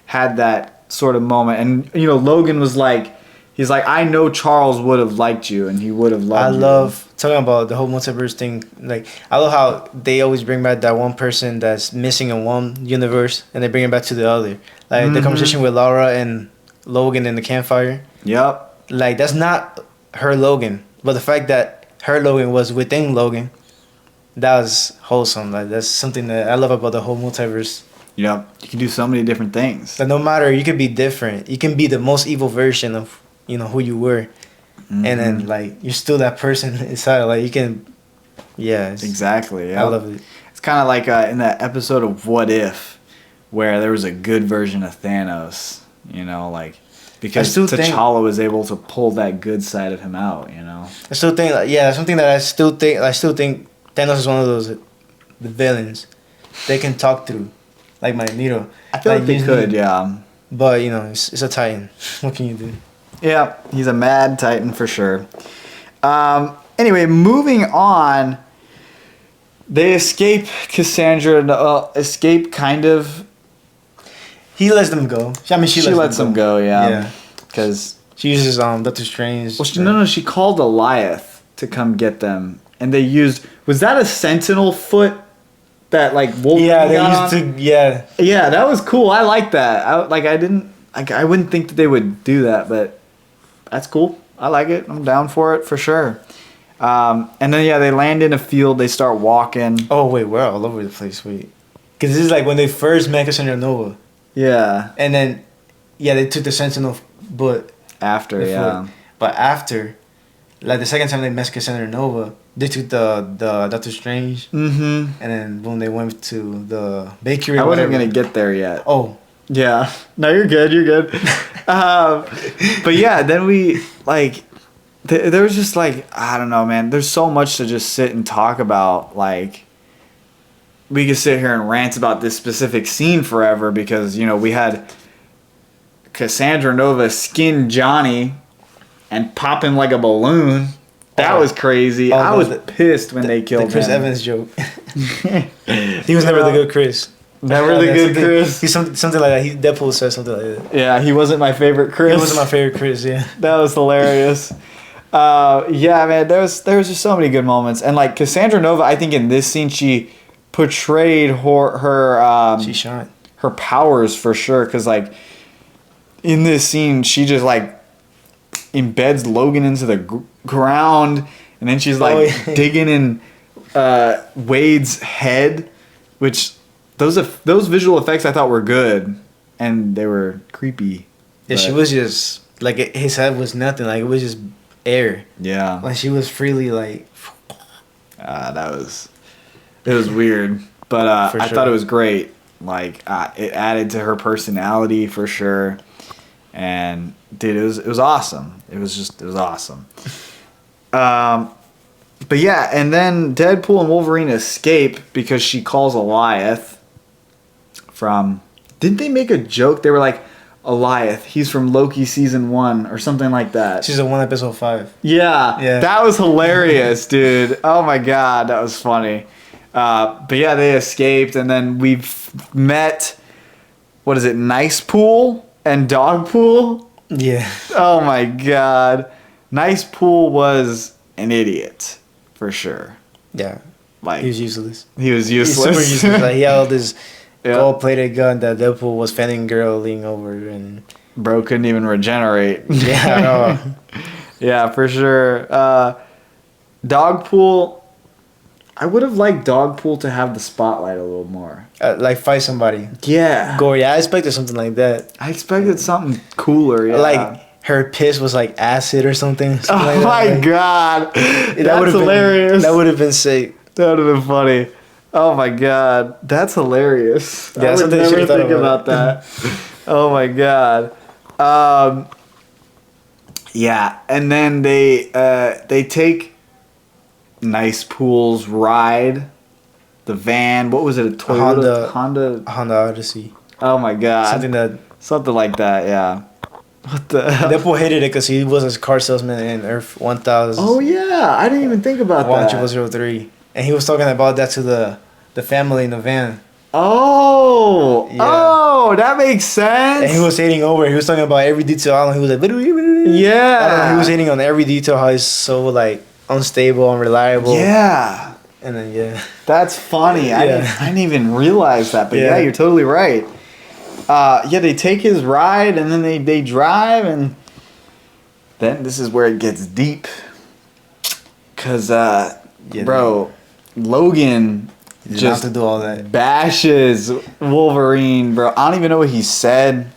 had that sort of moment. And you know, Logan was like, he's like, I know Charles would have liked you, and he would have loved you. I love talking about the whole multiverse thing. Like I love how they always bring back that one person that's missing in one universe, and they bring it back to the other. Like the conversation with Laura and Logan in the campfire. Yep. Like that's not her Logan, but the fact that her Logan was within Logan, that was wholesome. Like that's something that I love about the whole multiverse. Yep. You can do so many different things. That no matter, you could be different. You can be the most evil version of who you were, and then like you're still that person inside. Like you can, yeah. Exactly. Yeah. I love it. It's kind of like in that episode of What If, where there was a good version of Thanos. You know, like because T'Challa was able to pull that good side of him out. You know. I still think, something that I still think Thanos is one of those the villains they can talk through, like Magneto. I feel like they could, yeah. But it's a Titan. What can you do? Yeah, he's a mad Titan for sure. Anyway, moving on. They escape Cassandra. Escape kind of. He lets them go. I mean, she lets them go. Yeah. Because she uses Doctor Strange. Well, she called Goliath to come get them, and they used. Was that a Sentinel foot? That like Wolverine. Yeah, they used to. Yeah. Yeah, that was cool. I like that. I wouldn't think that they would do that, but that's cool. I like it. I'm down for it for sure. And then they land in a field. They start walking. Oh wait, we're all over the place. Wait, because this is like when they first met Cassandra Nova. Yeah. And then, they took the Sentinel, but after But after, like the second time they met Cassandra Nova, they took the Doctor Strange. Mm-hmm. And then boom, they went to the bakery. I wasn't gonna get there yet. Oh. Yeah. No, you're good. You're good. But yeah, then we like. There was just like, I don't know, man. There's so much to just sit and talk about. Like, we could sit here and rant about this specific scene forever because, we had Cassandra Nova skin Johnny and pop him like a balloon. That was crazy. I was pissed when they killed him. The Chris Evans joke. He was never the good Chris. Never the good Chris. He's something like that. Deadpool said something like that. Yeah, he wasn't my favorite Chris. He wasn't my favorite Chris, yeah. That was hilarious. Yeah, man, there was just so many good moments. And like Cassandra Nova, I think in this scene she portrayed her she shined. Her powers for sure, cuz like in this scene she just like embeds Logan into the ground, and then she's like digging in Wade's head, which those visual effects I thought were good and they were creepy. Yeah, she was just like his head was nothing, like it was just air. Yeah. Like she was freely like it was weird, but I sure. thought it was great. Like it added to her personality for sure. And dude, it was awesome. It was awesome. But yeah, and then Deadpool and Wolverine escape because she calls Goliath from. Didn't they make a joke? They were like, Goliath, he's from Loki season 1 or something like that. Season 1, episode 5. Yeah. That was hilarious, dude. Oh my god, that was funny. But yeah, they escaped, and then we've met. What is it? Nice Pool and Dog Pool. Yeah. Oh my god, Nice Pool was an idiot for sure. Yeah. Like he was useless. He was useless. He's super useless. Like he held this gold-plated gun that Deadpool was fangirling over, and bro couldn't even regenerate. Yeah, I know. Yeah, for sure. Dog Pool. I would have liked Dogpool to have the spotlight a little more. Like fight somebody. Yeah. Gore. Yeah, I expected something like that. I expected something cooler. Yeah. Like her piss was like acid or something. Oh like that. my Like, god, that's would've hilarious. That would have been sick. That would have been funny. Oh my god, that's hilarious. Yeah, I would something you never should've thought think about that. Oh my god. Yeah, and then they take Nice Pool's ride, the van. What was it? A Toyota Honda. Honda Odyssey. Oh my god, something like that. Yeah. What the? Deadpool hated it because he was a car salesman in Earth 1000. Oh yeah, I didn't even think about that. 1003, and he was talking about that to the family in the van. Oh, Yeah. Oh, that makes sense. And he was hating over it. He was talking about every detail. I don't know, he was like, yeah. I don't know, he was hating on every detail, how he's so like unstable, unreliable. Yeah. And then yeah. That's funny. Yeah. I didn't even realize that, but yeah, you're totally right. Yeah, they take his ride and then they drive, and then this is where it gets deep. Cause bro, Logan just to do all that. bashes Wolverine, bro. I don't even know what he said.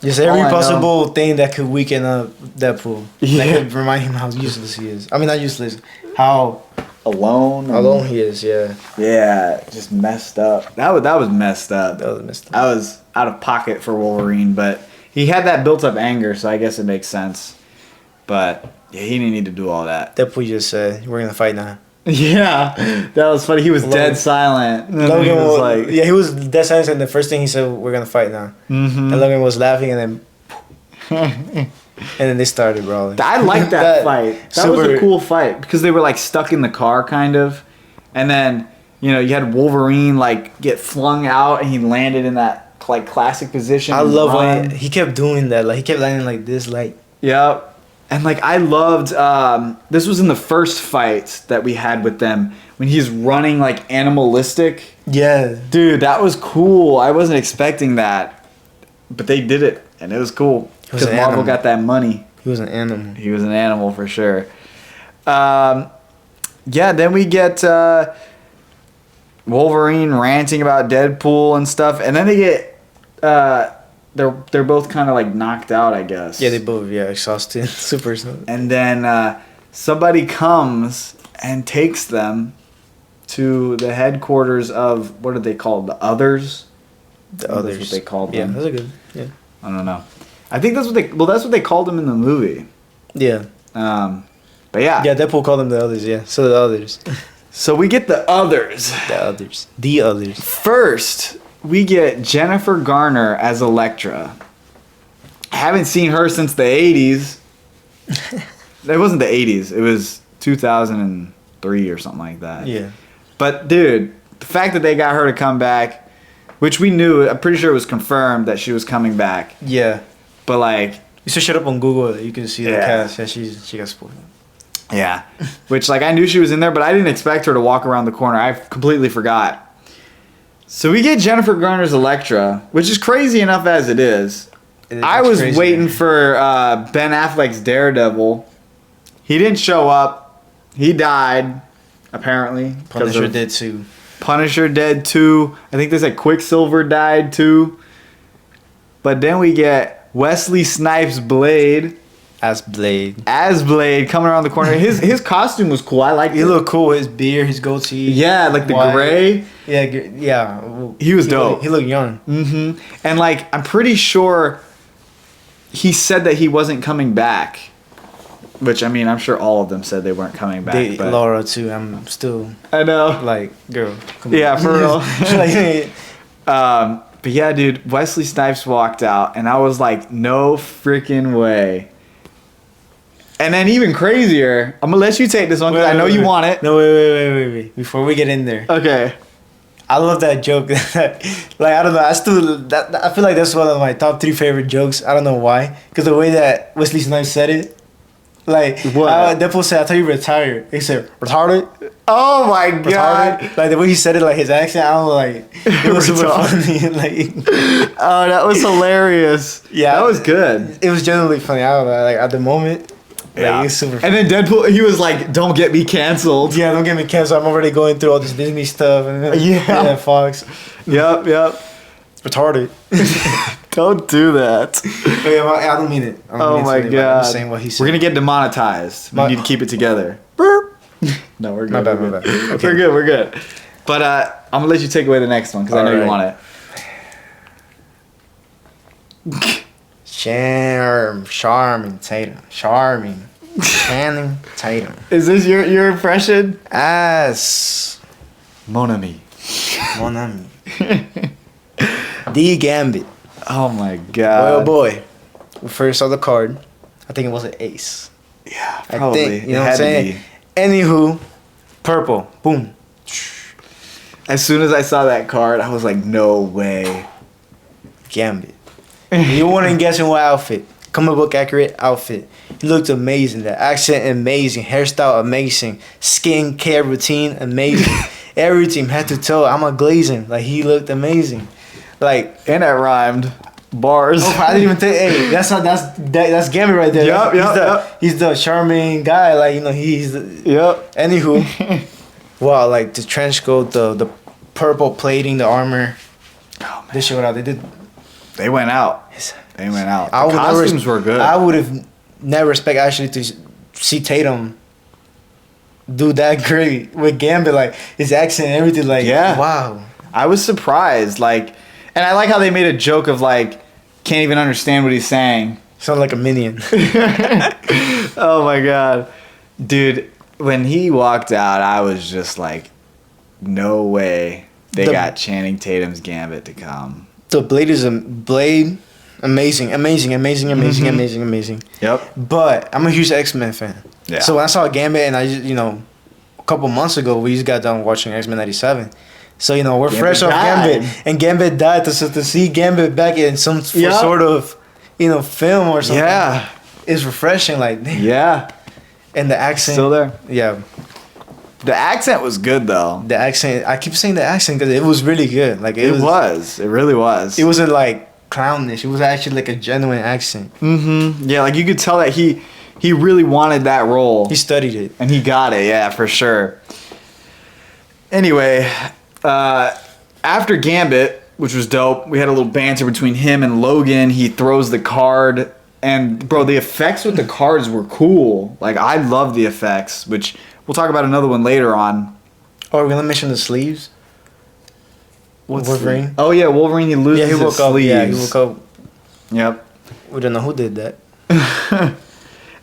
Just every All I possible thing that could weaken up Deadpool. Yeah. That could remind him how useless he is. I mean, not useless. How Alone he is. Yeah. Yeah, just messed up. That was messed up. That was messed up. I was out of pocket for Wolverine, but he had that built up anger, so I guess it makes sense. But yeah, he didn't need to do all that. Deadpool just said, "We're gonna fight now." Yeah, that was funny. He was dead silent. And then Logan he was like, he was dead silent, and the first thing he said, "We're gonna fight now." mm-hmm. And Logan was laughing, and then they started brawling. I like that fight. That was a super- cool fight because they were like stuck in the car, kind of, and then you had Wolverine like get flung out, and he landed in that like classic position. I and love run. when he kept doing that. Like he kept landing like this, like. Yep. And like I loved this was in the first fight that we had with them when he's running like animalistic. Yeah. Dude, that was cool. I wasn't expecting that. But they did it and it was cool. Because an Marvel animal. got that money. He was an animal. He was an animal for sure. Yeah, then we get Wolverine ranting about Deadpool and stuff, and then they get they're both kind of like knocked out, I guess. Yeah, they both exhausted, super exhausted. And then somebody comes and takes them to the headquarters of, what are they called? The Others? The That's others. what they called Yeah, them. that's a good. Yeah. I don't know. I think that's what they called them in the movie. Yeah. But yeah. Yeah, Deadpool called them the others. Yeah. So the others. So we get the Others. The others. The others. First, we get Jennifer Garner as Elektra. I haven't seen her since the 80s. It wasn't the 80s. It was 2003 or something like that. Yeah. But, dude, the fact that they got her to come back, which we knew, I'm pretty sure it was confirmed that she was coming back. Yeah. But, like... You should shut up on Google. You can see the Yeah. cast. Yeah, she got spoiled. Yeah. Which, like, I knew she was in there, but I didn't expect her to walk around the corner. I completely forgot. So we get Jennifer Garner's Elektra, which is crazy enough as it is. I was crazy. waiting for Ben Affleck's Daredevil. He didn't show up. He died, apparently. 'cause Punisher of did too. Punisher dead too. I think they said Quicksilver died too. But then we get Wesley Snipes' Blade. As Blade. As Blade coming around the corner. His costume was cool. I liked it. He looked cool. His beard, his goatee. Yeah, like the white. gray. Yeah, yeah. He was dope. He looked young. Mm-hmm. And like, I'm pretty sure he said that he wasn't coming back. Which, I mean, I'm sure all of them said they weren't coming back. But Laura too. I'm still I know. like, girl. Come Yeah, on. for real. Like, But yeah, dude, Wesley Snipes walked out, and I was like, no freaking way. And then even crazier, I'm gonna let you take this one because I know you want it. No, wait. Before we get in there, Okay. I love that joke. Like, I don't know. I feel like that's one of my top 3 favorite jokes. I don't know why. Because the way that Wesley Snipes said it, like, What? Deadpool said, "I thought you retired." He said, "Retarded." Oh my god. Retarded. Like the way he said it, like his accent, I don't know, like it was super funny. Like, Oh, that was hilarious. Yeah, That was good. it was genuinely funny. I don't know. Like at the moment, Yeah. It's super. And then Deadpool, he was like, "Don't get me canceled." Yeah, don't get me canceled. I'm already going through all this Disney stuff. And Yeah. Fox. Yep. It's retarded. Don't do that. But yeah, I don't mean it. I don't Oh mean it my to anybody. god. I'm just saying what he said. We're gonna get demonetized. We My- need to keep it together. Burp. No, we're good. My bad, we're my good. bad. Okay. We're good. But I'm gonna let you take away the next one because I know you Alright. want it. Charming Tatum. Channing Tatum. Is this your impression? As Mon ami. mon ami. The Gambit. Oh my Oh god. boy. We first saw the card. I think it was an ace. Yeah, I probably. think, you It know what had I'm to saying? be. Anywho, purple. Boom. As soon as I saw that card, I was like, no way. Gambit. You weren't guessing what outfit. Comic book accurate outfit. He looked amazing. The accent amazing. Hairstyle amazing. Skin care routine amazing. Everything head to toe. I'm a glazing. Like he looked amazing. Like And that rhymed. Bars. oh, I didn't even think. Hey, that's Gambit right there. Yup, yup, He's the charming guy. Like you know he's. The, Yep. Anywho, wow, like the trench coat, the purple plating, the armor. Oh, man. They showed out. They did. They went out. They went out. The I would costumes never, were good. I would have never expect actually to see Tatum do that great with Gambit, like his accent and everything. Like, Yeah. wow. I was surprised. Like, and I like how they made a joke of like, can't even understand what he's saying. Sound like a minion. Oh my god. Dude, when he walked out, I was just like, no way they The- got Channing Tatum's Gambit to come. The Blade is a Blade. Amazing. Yep. But I'm a huge X-Men fan. Yeah. So when I saw Gambit, and I just, a couple months ago, we just got done watching X-Men 97. So, we're Gambit fresh off died. Gambit. And Gambit died. So to see Gambit back in some Yep. sort of, film or something. Yeah. It's refreshing. Like, damn. Yeah. And the accent. Still there. Yeah. The accent was good though. The accent. I keep saying the accent because it was really good. Like, It was. It really was. It wasn't like clownish. It was actually like a genuine accent. Mm-hmm. Yeah, like you could tell that he really wanted that role. He studied it. And he got it, yeah, for sure. Anyway, after Gambit, which was dope, we had a little banter between him and Logan. He throws the card. And, bro, the effects with the cards were cool. Like, I love the effects, which we'll talk about another one later on. Oh, we're going to mention the sleeves? Wolverine? Oh, yeah, Wolverine, he loses Yeah, he his woke up. sleeves. Yeah, he woke up. Yep. We don't know who did that.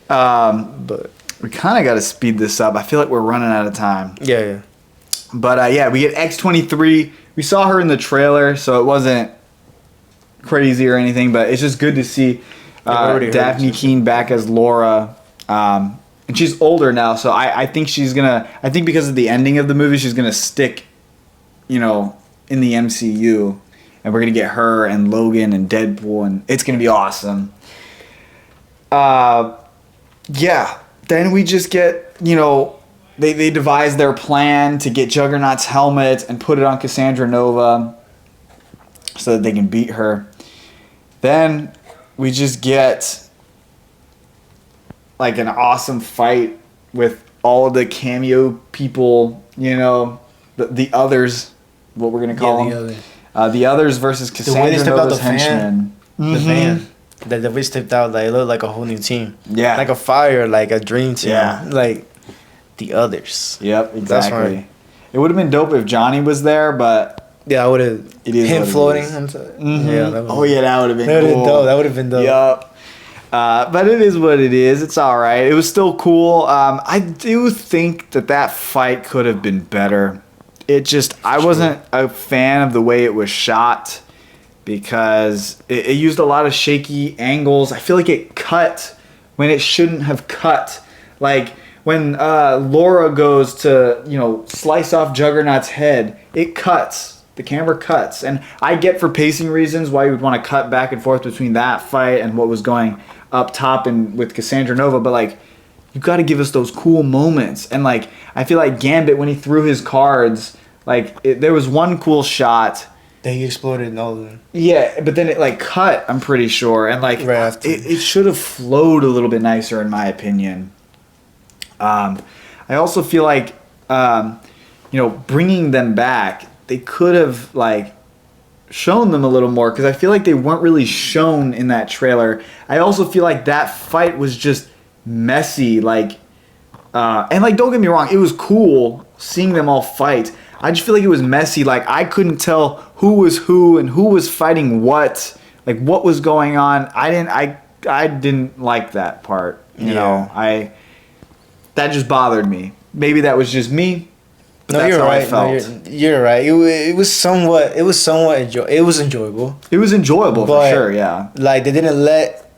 But, We kind of got to speed this up. I feel like we're running out of time. yeah. But yeah, we get X-23. We saw her in the trailer, so it wasn't crazy or anything, but it's just good to see already heard Daphne it. Keane back as Laura. And she's older now, so I think I think because of the ending of the movie, she's going to stick, in the MCU. And we're going to get her and Logan and Deadpool, and it's going to be awesome. Yeah. Then we just get, they devise their plan to get Juggernaut's helmet and put it on Cassandra Nova so that they can beat her. Then we just get like an awesome fight with all of the cameo people, the others, what we're going to call them. The others versus way they Cassandra stepped out Nova's the van. henchmen. The van. The way stepped out, like, it looked like a whole new team. Yeah. Like a fire, like a dream team. Yeah. Like, the others. Yep, That's exactly. right. It would have been dope if Johnny was there, but Yeah, I would have. It is Him what it floating. is. Mm-hmm. Yeah, that oh yeah, that would have been That would have cool. been dope. That would have been dope. Yup. But it is what it is. It's all right. It was still cool. I do think that fight could have been better. I wasn't a fan of the way it was shot because it used a lot of shaky angles. I feel like it cut when it shouldn't have cut. Like when Laura goes to, slice off Juggernaut's head, it cuts. The camera cuts. And I get for pacing reasons why you would want to cut back and forth between that fight and what was going up top and with Cassandra Nova, but like you got to give us those cool moments. And like I feel like Gambit when he threw his cards, like there was one cool shot They exploded and all of them. Yeah, but then it like cut, I'm pretty sure, and like Right after. it should have flowed a little bit nicer in my opinion. I also feel like bringing them back, they could have like shown them a little more because I feel like they weren't really shown in that trailer. I also feel like that fight was just messy, like and like don't get me wrong, it was cool seeing them all fight. I just feel like it was messy. Like I couldn't tell who was who and who was fighting what. Like what was going on. I didn't like that part. You know, that just bothered me. Maybe that was just me. But that's how I felt. No, you're right. It was enjoyable. It was enjoyable for sure. Yeah. Like they didn't let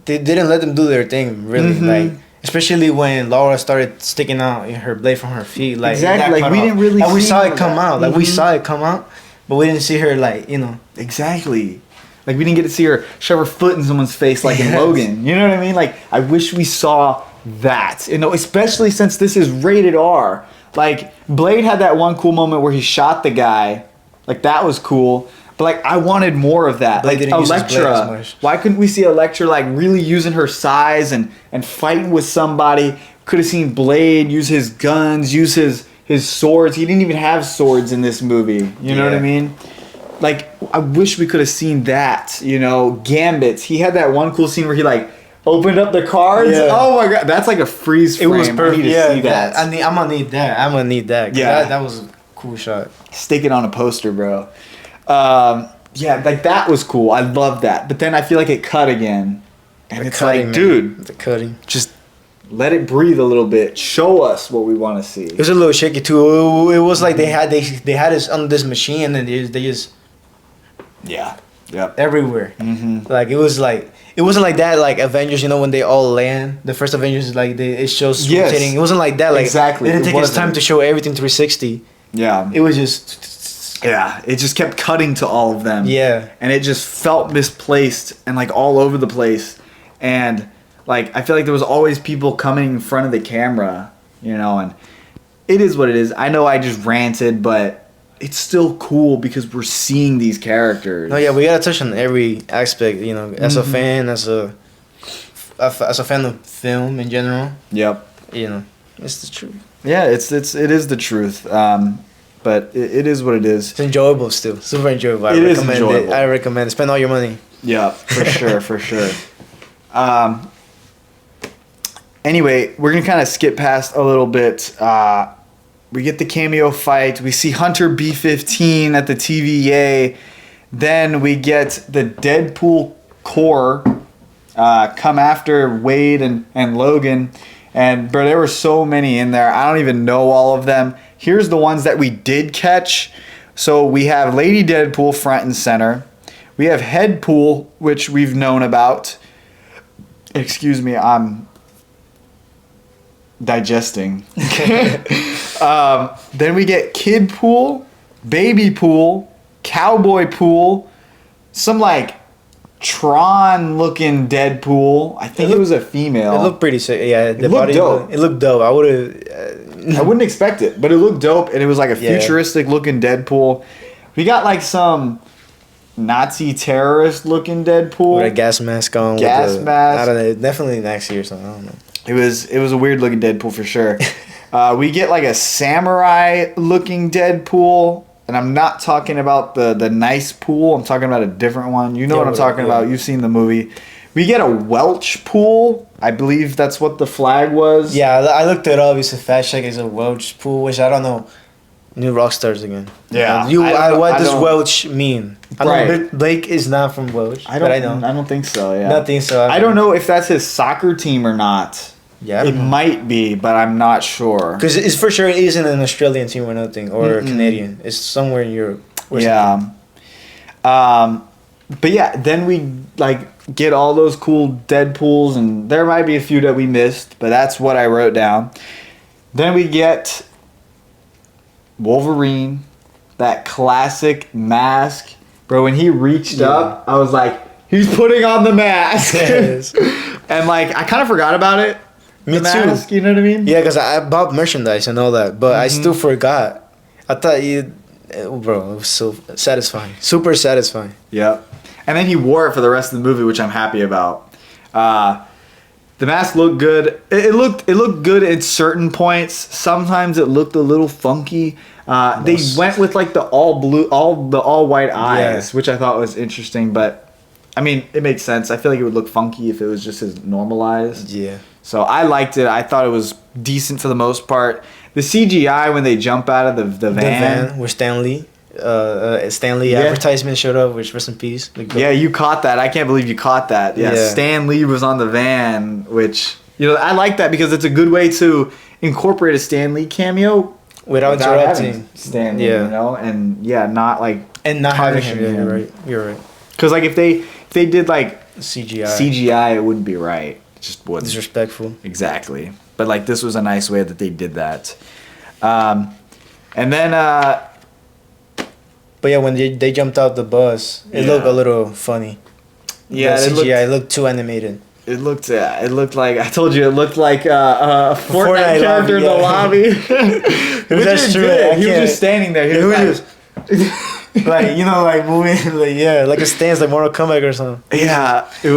them do their thing really. Mm-hmm. Like especially when Laura started sticking out her blade from her feet. Like exactly. Like we didn't really. Like we see saw it come that. out. Like we saw it come out, but we didn't see her like Exactly. Like we didn't get to see her shove her foot in someone's face like in Yes. Logan. You know what I mean? Like I wish we saw that. Especially since this is rated R. Like Blade had that one cool moment where he shot the guy. Like that was cool. But like I wanted more of that. Blade like didn't use his blade as Elektra. much. Why couldn't we see Elektra like really using her size and fighting with somebody? Could have seen Blade use his guns, use his swords. He didn't even have swords in this movie. You know what I mean? Like I wish we could have seen that. Gambits. He had that one cool scene where he like opened up the cards. Yeah. Oh my god, that's like a freeze frame. it was perfect. I need to see that. I'm gonna need that. I'm gonna need that. Yeah. that was a cool shot. Stick it on a poster, bro. Like that was cool. I love that. But then I feel like it cut again. And it's like, dude, the cutting. just let it breathe a little bit. Show us what we want to see. It was a little shaky too. It was like they had us on this machine and they just Yeah. Yep. everywhere. Mm-hmm. Like it wasn't like that. Like Avengers, when they all land. The first Avengers, like it shows Yes. rotating. It wasn't like that. Like Exactly. They didn't It take its wasn't. time to show everything 360. Yeah. It was just Yeah. It just kept cutting to all of them. yeah. And it just felt misplaced and like all over the place. And like I feel like there was always people coming in front of the camera, and it is what it is. I know I just ranted, but it's still cool because we're seeing these characters. No, yeah, we gotta touch on every aspect. As a fan, as a fan of film in general. Yep. It's the truth. Yeah, it is the truth. But it is what it is. It's enjoyable still. Super enjoyable. It is enjoyable. I recommend it. Spend all your money. Yeah, for sure, for sure. Anyway, we're gonna kind of skip past a little bit. We get the cameo fight. We see Hunter B-15 at the TVA. Then we get the Deadpool Corps come after Wade and Logan. And bro, there were so many in there. I don't even know all of them. Here's the ones that we did catch. So we have Lady Deadpool front and center. We have Headpool, which we've known about. Excuse me, I'm digesting. Then we get Kid Pool, Baby Pool, Cowboy Pool, some like Tron looking Deadpool. I think it was a female. It looked pretty sick. Yeah, the It looked body. dope. It looked dope. I would have. I wouldn't expect it, but it looked dope, and it was like a futuristic looking Deadpool. We got like some Nazi terrorist looking Deadpool With a gas mask on. Gas mask. I don't know. Definitely next year or something. I don't know. It was a weird looking Deadpool for sure. We get like a samurai looking Deadpool, and I'm not talking about the nice pool. I'm talking about a different one. You know what I'm talking about. You've seen the movie. We get a Welch pool. I believe that's what the flag was. Yeah, I looked it up. It's a fact check. It's a Welch pool, which I don't know. New rock stars again. Yeah. What does Welch mean? I Right. know Blake is not from Welch. I don't know. I don't think so. Yeah. Nothing. So I don't know if that's his soccer team or not. Yeah, It might be, but I'm not sure. because it's for sure it isn't an Australian team or nothing or Canadian. It's somewhere in Europe. or something. Yeah. But yeah, then we like get all those cool Deadpools, and there might be a few that we missed, but that's what I wrote down. Then we get Wolverine, that classic mask. Bro, when he reached up, I was like, he's putting on the mask. Yes. And like, I kind of forgot about it. Me the too. mask, you know what I mean? Yeah, because I bought merchandise and all that, but I still forgot. I thought Bro, it was so satisfying. Super satisfying. Yep. And then he wore it for the rest of the movie, which I'm happy about. The mask looked good. It looked good at certain points. Sometimes it looked a little funky. They went with like the all white eyes, which I thought was interesting. But I mean, it makes sense. I feel like it would look funky if it was just as normalized. Yeah. So I liked it. I thought it was decent for the most part. The CGI when they jump out of the van. The van with Stan Lee. Advertisement showed up, which rest in peace. Yeah, you caught that. I can't believe you caught that. Yeah, Yeah. Stan Lee was on the van, which, I like that because it's a good way to incorporate a Stan Lee cameo without interrupting Stan Lee, and not like and not having punishing him. Yeah, him. You're right. Because like if they did like CGI, it wouldn't be right. It just wouldn't. Disrespectful. Exactly. But like this was a nice way that they did that. And then but yeah, when they jumped out the bus, it looked a little funny. Yeah, the CGI looked too animated. It looked like, I told you, it looked like a Fortnite character in the lobby. That's true. He was just standing there. He was just like moving, like a stance, like Mortal Kombat or something. Yeah, it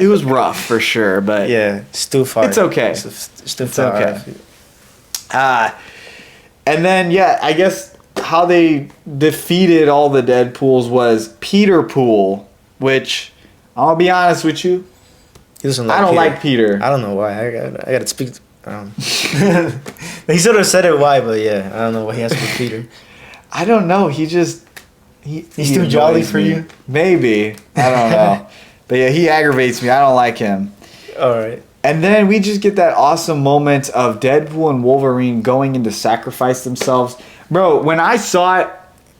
was rough for sure, but yeah, still far. It's okay. It's okay. And then I guess how they defeated all the Deadpools was Peter Pool, which I'll be honest with you, he doesn't I don't like Peter. I don't know why. I got to speak. He sort of said it why, but yeah, I don't know why he has to be Peter. I don't know. He's too jolly for you. Maybe, I don't know. But yeah, he aggravates me. I don't like him. All right. And then we just get that awesome moment of Deadpool and Wolverine going in to sacrifice themselves. Bro, when I saw it,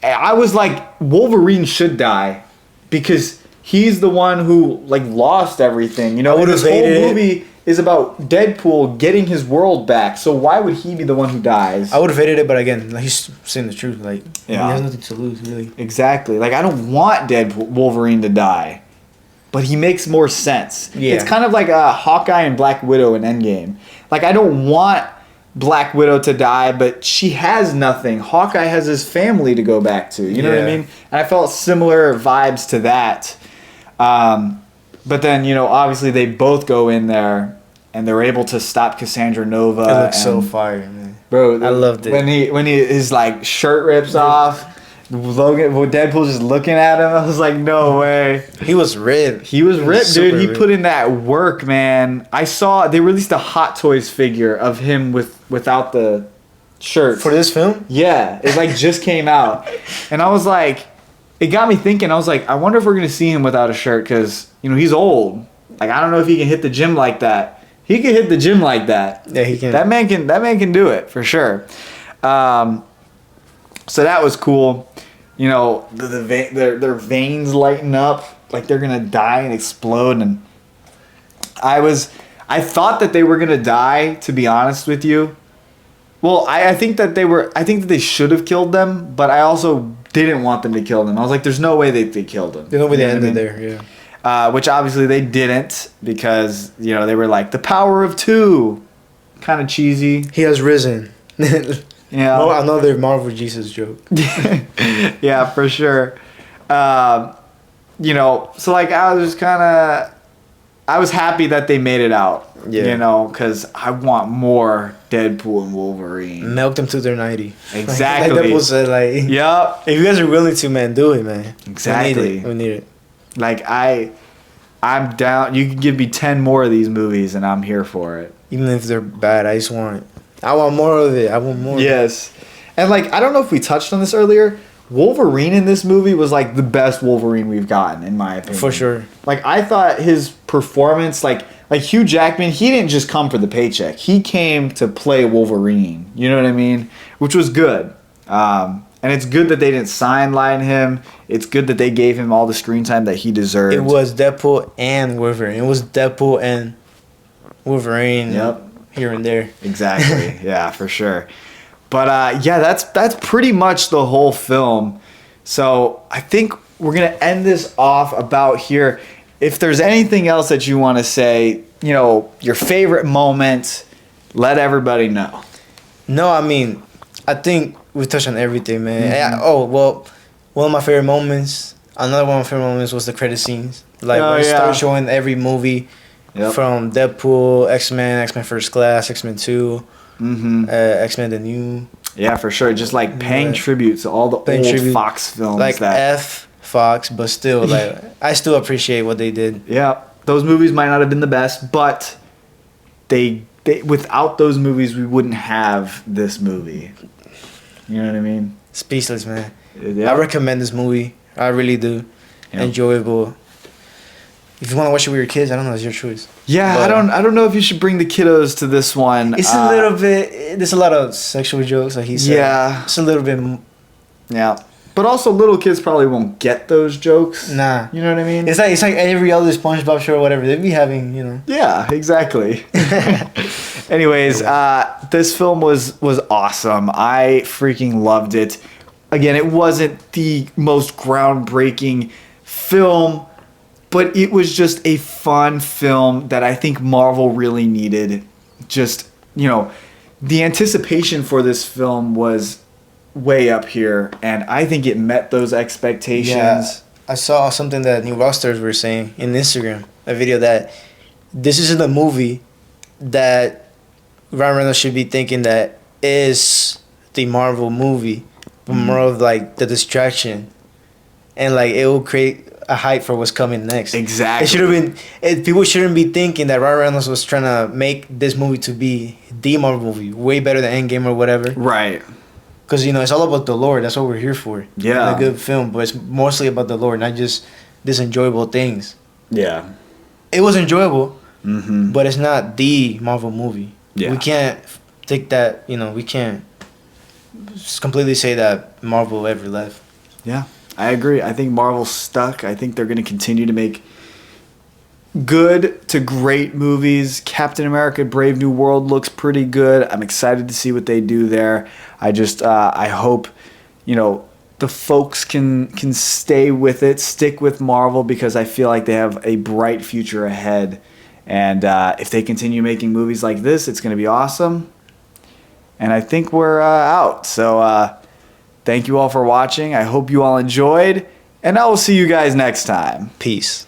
I was like, Wolverine should die because he's the one who like lost everything. This whole movie is about Deadpool getting his world back. So why would he be the one who dies? I would have hated it, but again, he's saying the truth. Like he has nothing to lose, really. Exactly. Like I don't want Wolverine to die. But he makes more sense. Yeah. It's kind of like Hawkeye and Black Widow in Endgame. Like, I don't want Black Widow to die, but she has nothing. Hawkeye has his family to go back to. You know what I mean? And I felt similar vibes to that. But then, obviously they both go in there and they're able to stop Cassandra Nova. It looks so fire, man. Bro, I loved it. When his like shirt rips off. Deadpool just looking at him, I was like, no way. He was ripped. Dude. He put in that work, man. I saw they released a Hot Toys figure of him without the shirt. For this film? Yeah. It like just came out. And I was like, it got me thinking. I was like, I wonder if we're going to see him without a shirt because, he's old. Like, I don't know if he can hit the gym like that. He can hit the gym like that. Yeah, he can. That man can do it for sure. So that was cool. Their veins lighten up like they're gonna die and explode. And I thought that they were gonna die. To be honest with you, well, I think that they should have killed them, but I also didn't want them to kill them. I was like, there's no way they killed them. There's no way they ended there. Yeah. Which obviously they didn't because they were like the power of two, kind of cheesy. He has risen. Yeah, another Marvel Jesus joke. Yeah, for sure. So like I was happy that they made it out. Yeah. Because I want more Deadpool and Wolverine. Milk them to their 90. Exactly. Like Deadpool said, like, yep. If you guys are willing to, man, do it, man. Exactly. We need it. Like I'm down. You can give me 10 more of these movies, and I'm here for it. Even if they're bad, I want more of it. I want more. Yes. And like, I don't know if we touched on this earlier. Wolverine in this movie was like the best Wolverine we've gotten, in my opinion. For sure. Like, I thought his performance, like Hugh Jackman, he didn't just come for the paycheck. He came to play Wolverine. You know what I mean? Which was good. And it's good that they didn't sideline him. It's good that they gave him all the screen time that he deserved. It was Deadpool and Wolverine. It was Deadpool and Wolverine. Yep. Here and there. Exactly. Yeah, for sure. But that's pretty much the whole film. So I think we're gonna end this off about here. If there's anything else that you want to say, your favorite moment, let everybody know. No, I mean, I think we touched on everything, man. Mm-hmm. One of my favorite moments. Another one of my favorite moments was the credit scenes. Like Oh, when they yeah. start showing every movie Yep. from Deadpool, X-Men, X-Men First Class, X-Men 2, Mm-hmm. X-Men the New. Yeah, for sure. Just like paying Yeah. tribute to all the Paying old tribute. Fox films. Like that F Fox, but still, like I still appreciate what they did. Yeah, those movies might not have been the best, but they without those movies we wouldn't have this movie. You know what I mean? Speechless, man. Yeah. I recommend this movie. I really do. Yeah. Enjoyable. If you want to watch it with your kids, I don't know. It's your choice. Yeah, But I don't know if you should bring the kiddos to this one. It's a little bit. There's a lot of sexual jokes, like he said. Yeah. It's a little bit. Yeah. But also little kids probably won't get those jokes. Nah. You know what I mean? It's like every other SpongeBob show or whatever. They be having, you know. Yeah, exactly. Anyways, this film was awesome. I freaking loved it. Again, it wasn't the most groundbreaking film, but it was just a fun film that I think Marvel really needed. Just, you know, the anticipation for this film was way up here, and I think it met those expectations. Yeah, I saw something that New Rockstars were saying in Instagram, a video that this isn't a movie that Ryan Reynolds should be thinking that is the Marvel movie, but more of like the distraction, and like it will create a hype for what's coming next. Exactly. It should have been. People shouldn't be thinking that Ryan Reynolds was trying to make this movie to be the Marvel movie, way better than Endgame or whatever. Right. Because, you know, it's all about the lore. That's what we're here for. Yeah. A good film, but it's mostly about the lore, not just these enjoyable things. Yeah. It was enjoyable, Mm-hmm. but it's not the Marvel movie. Yeah. We can't take that, you know, we can't just completely say that Marvel ever left. Yeah, I agree. I think Marvel's stuck. I think they're going to continue to make good to great movies. Captain America Brave New World looks pretty good. I'm excited to see what they do there. I just I hope, you know, the folks can stay with it, stick with Marvel, because I feel like they have a bright future ahead. And if they continue making movies like this, it's going to be awesome. And I think we're out. So thank you all for watching. I hope you all enjoyed. And I will see you guys next time. Peace.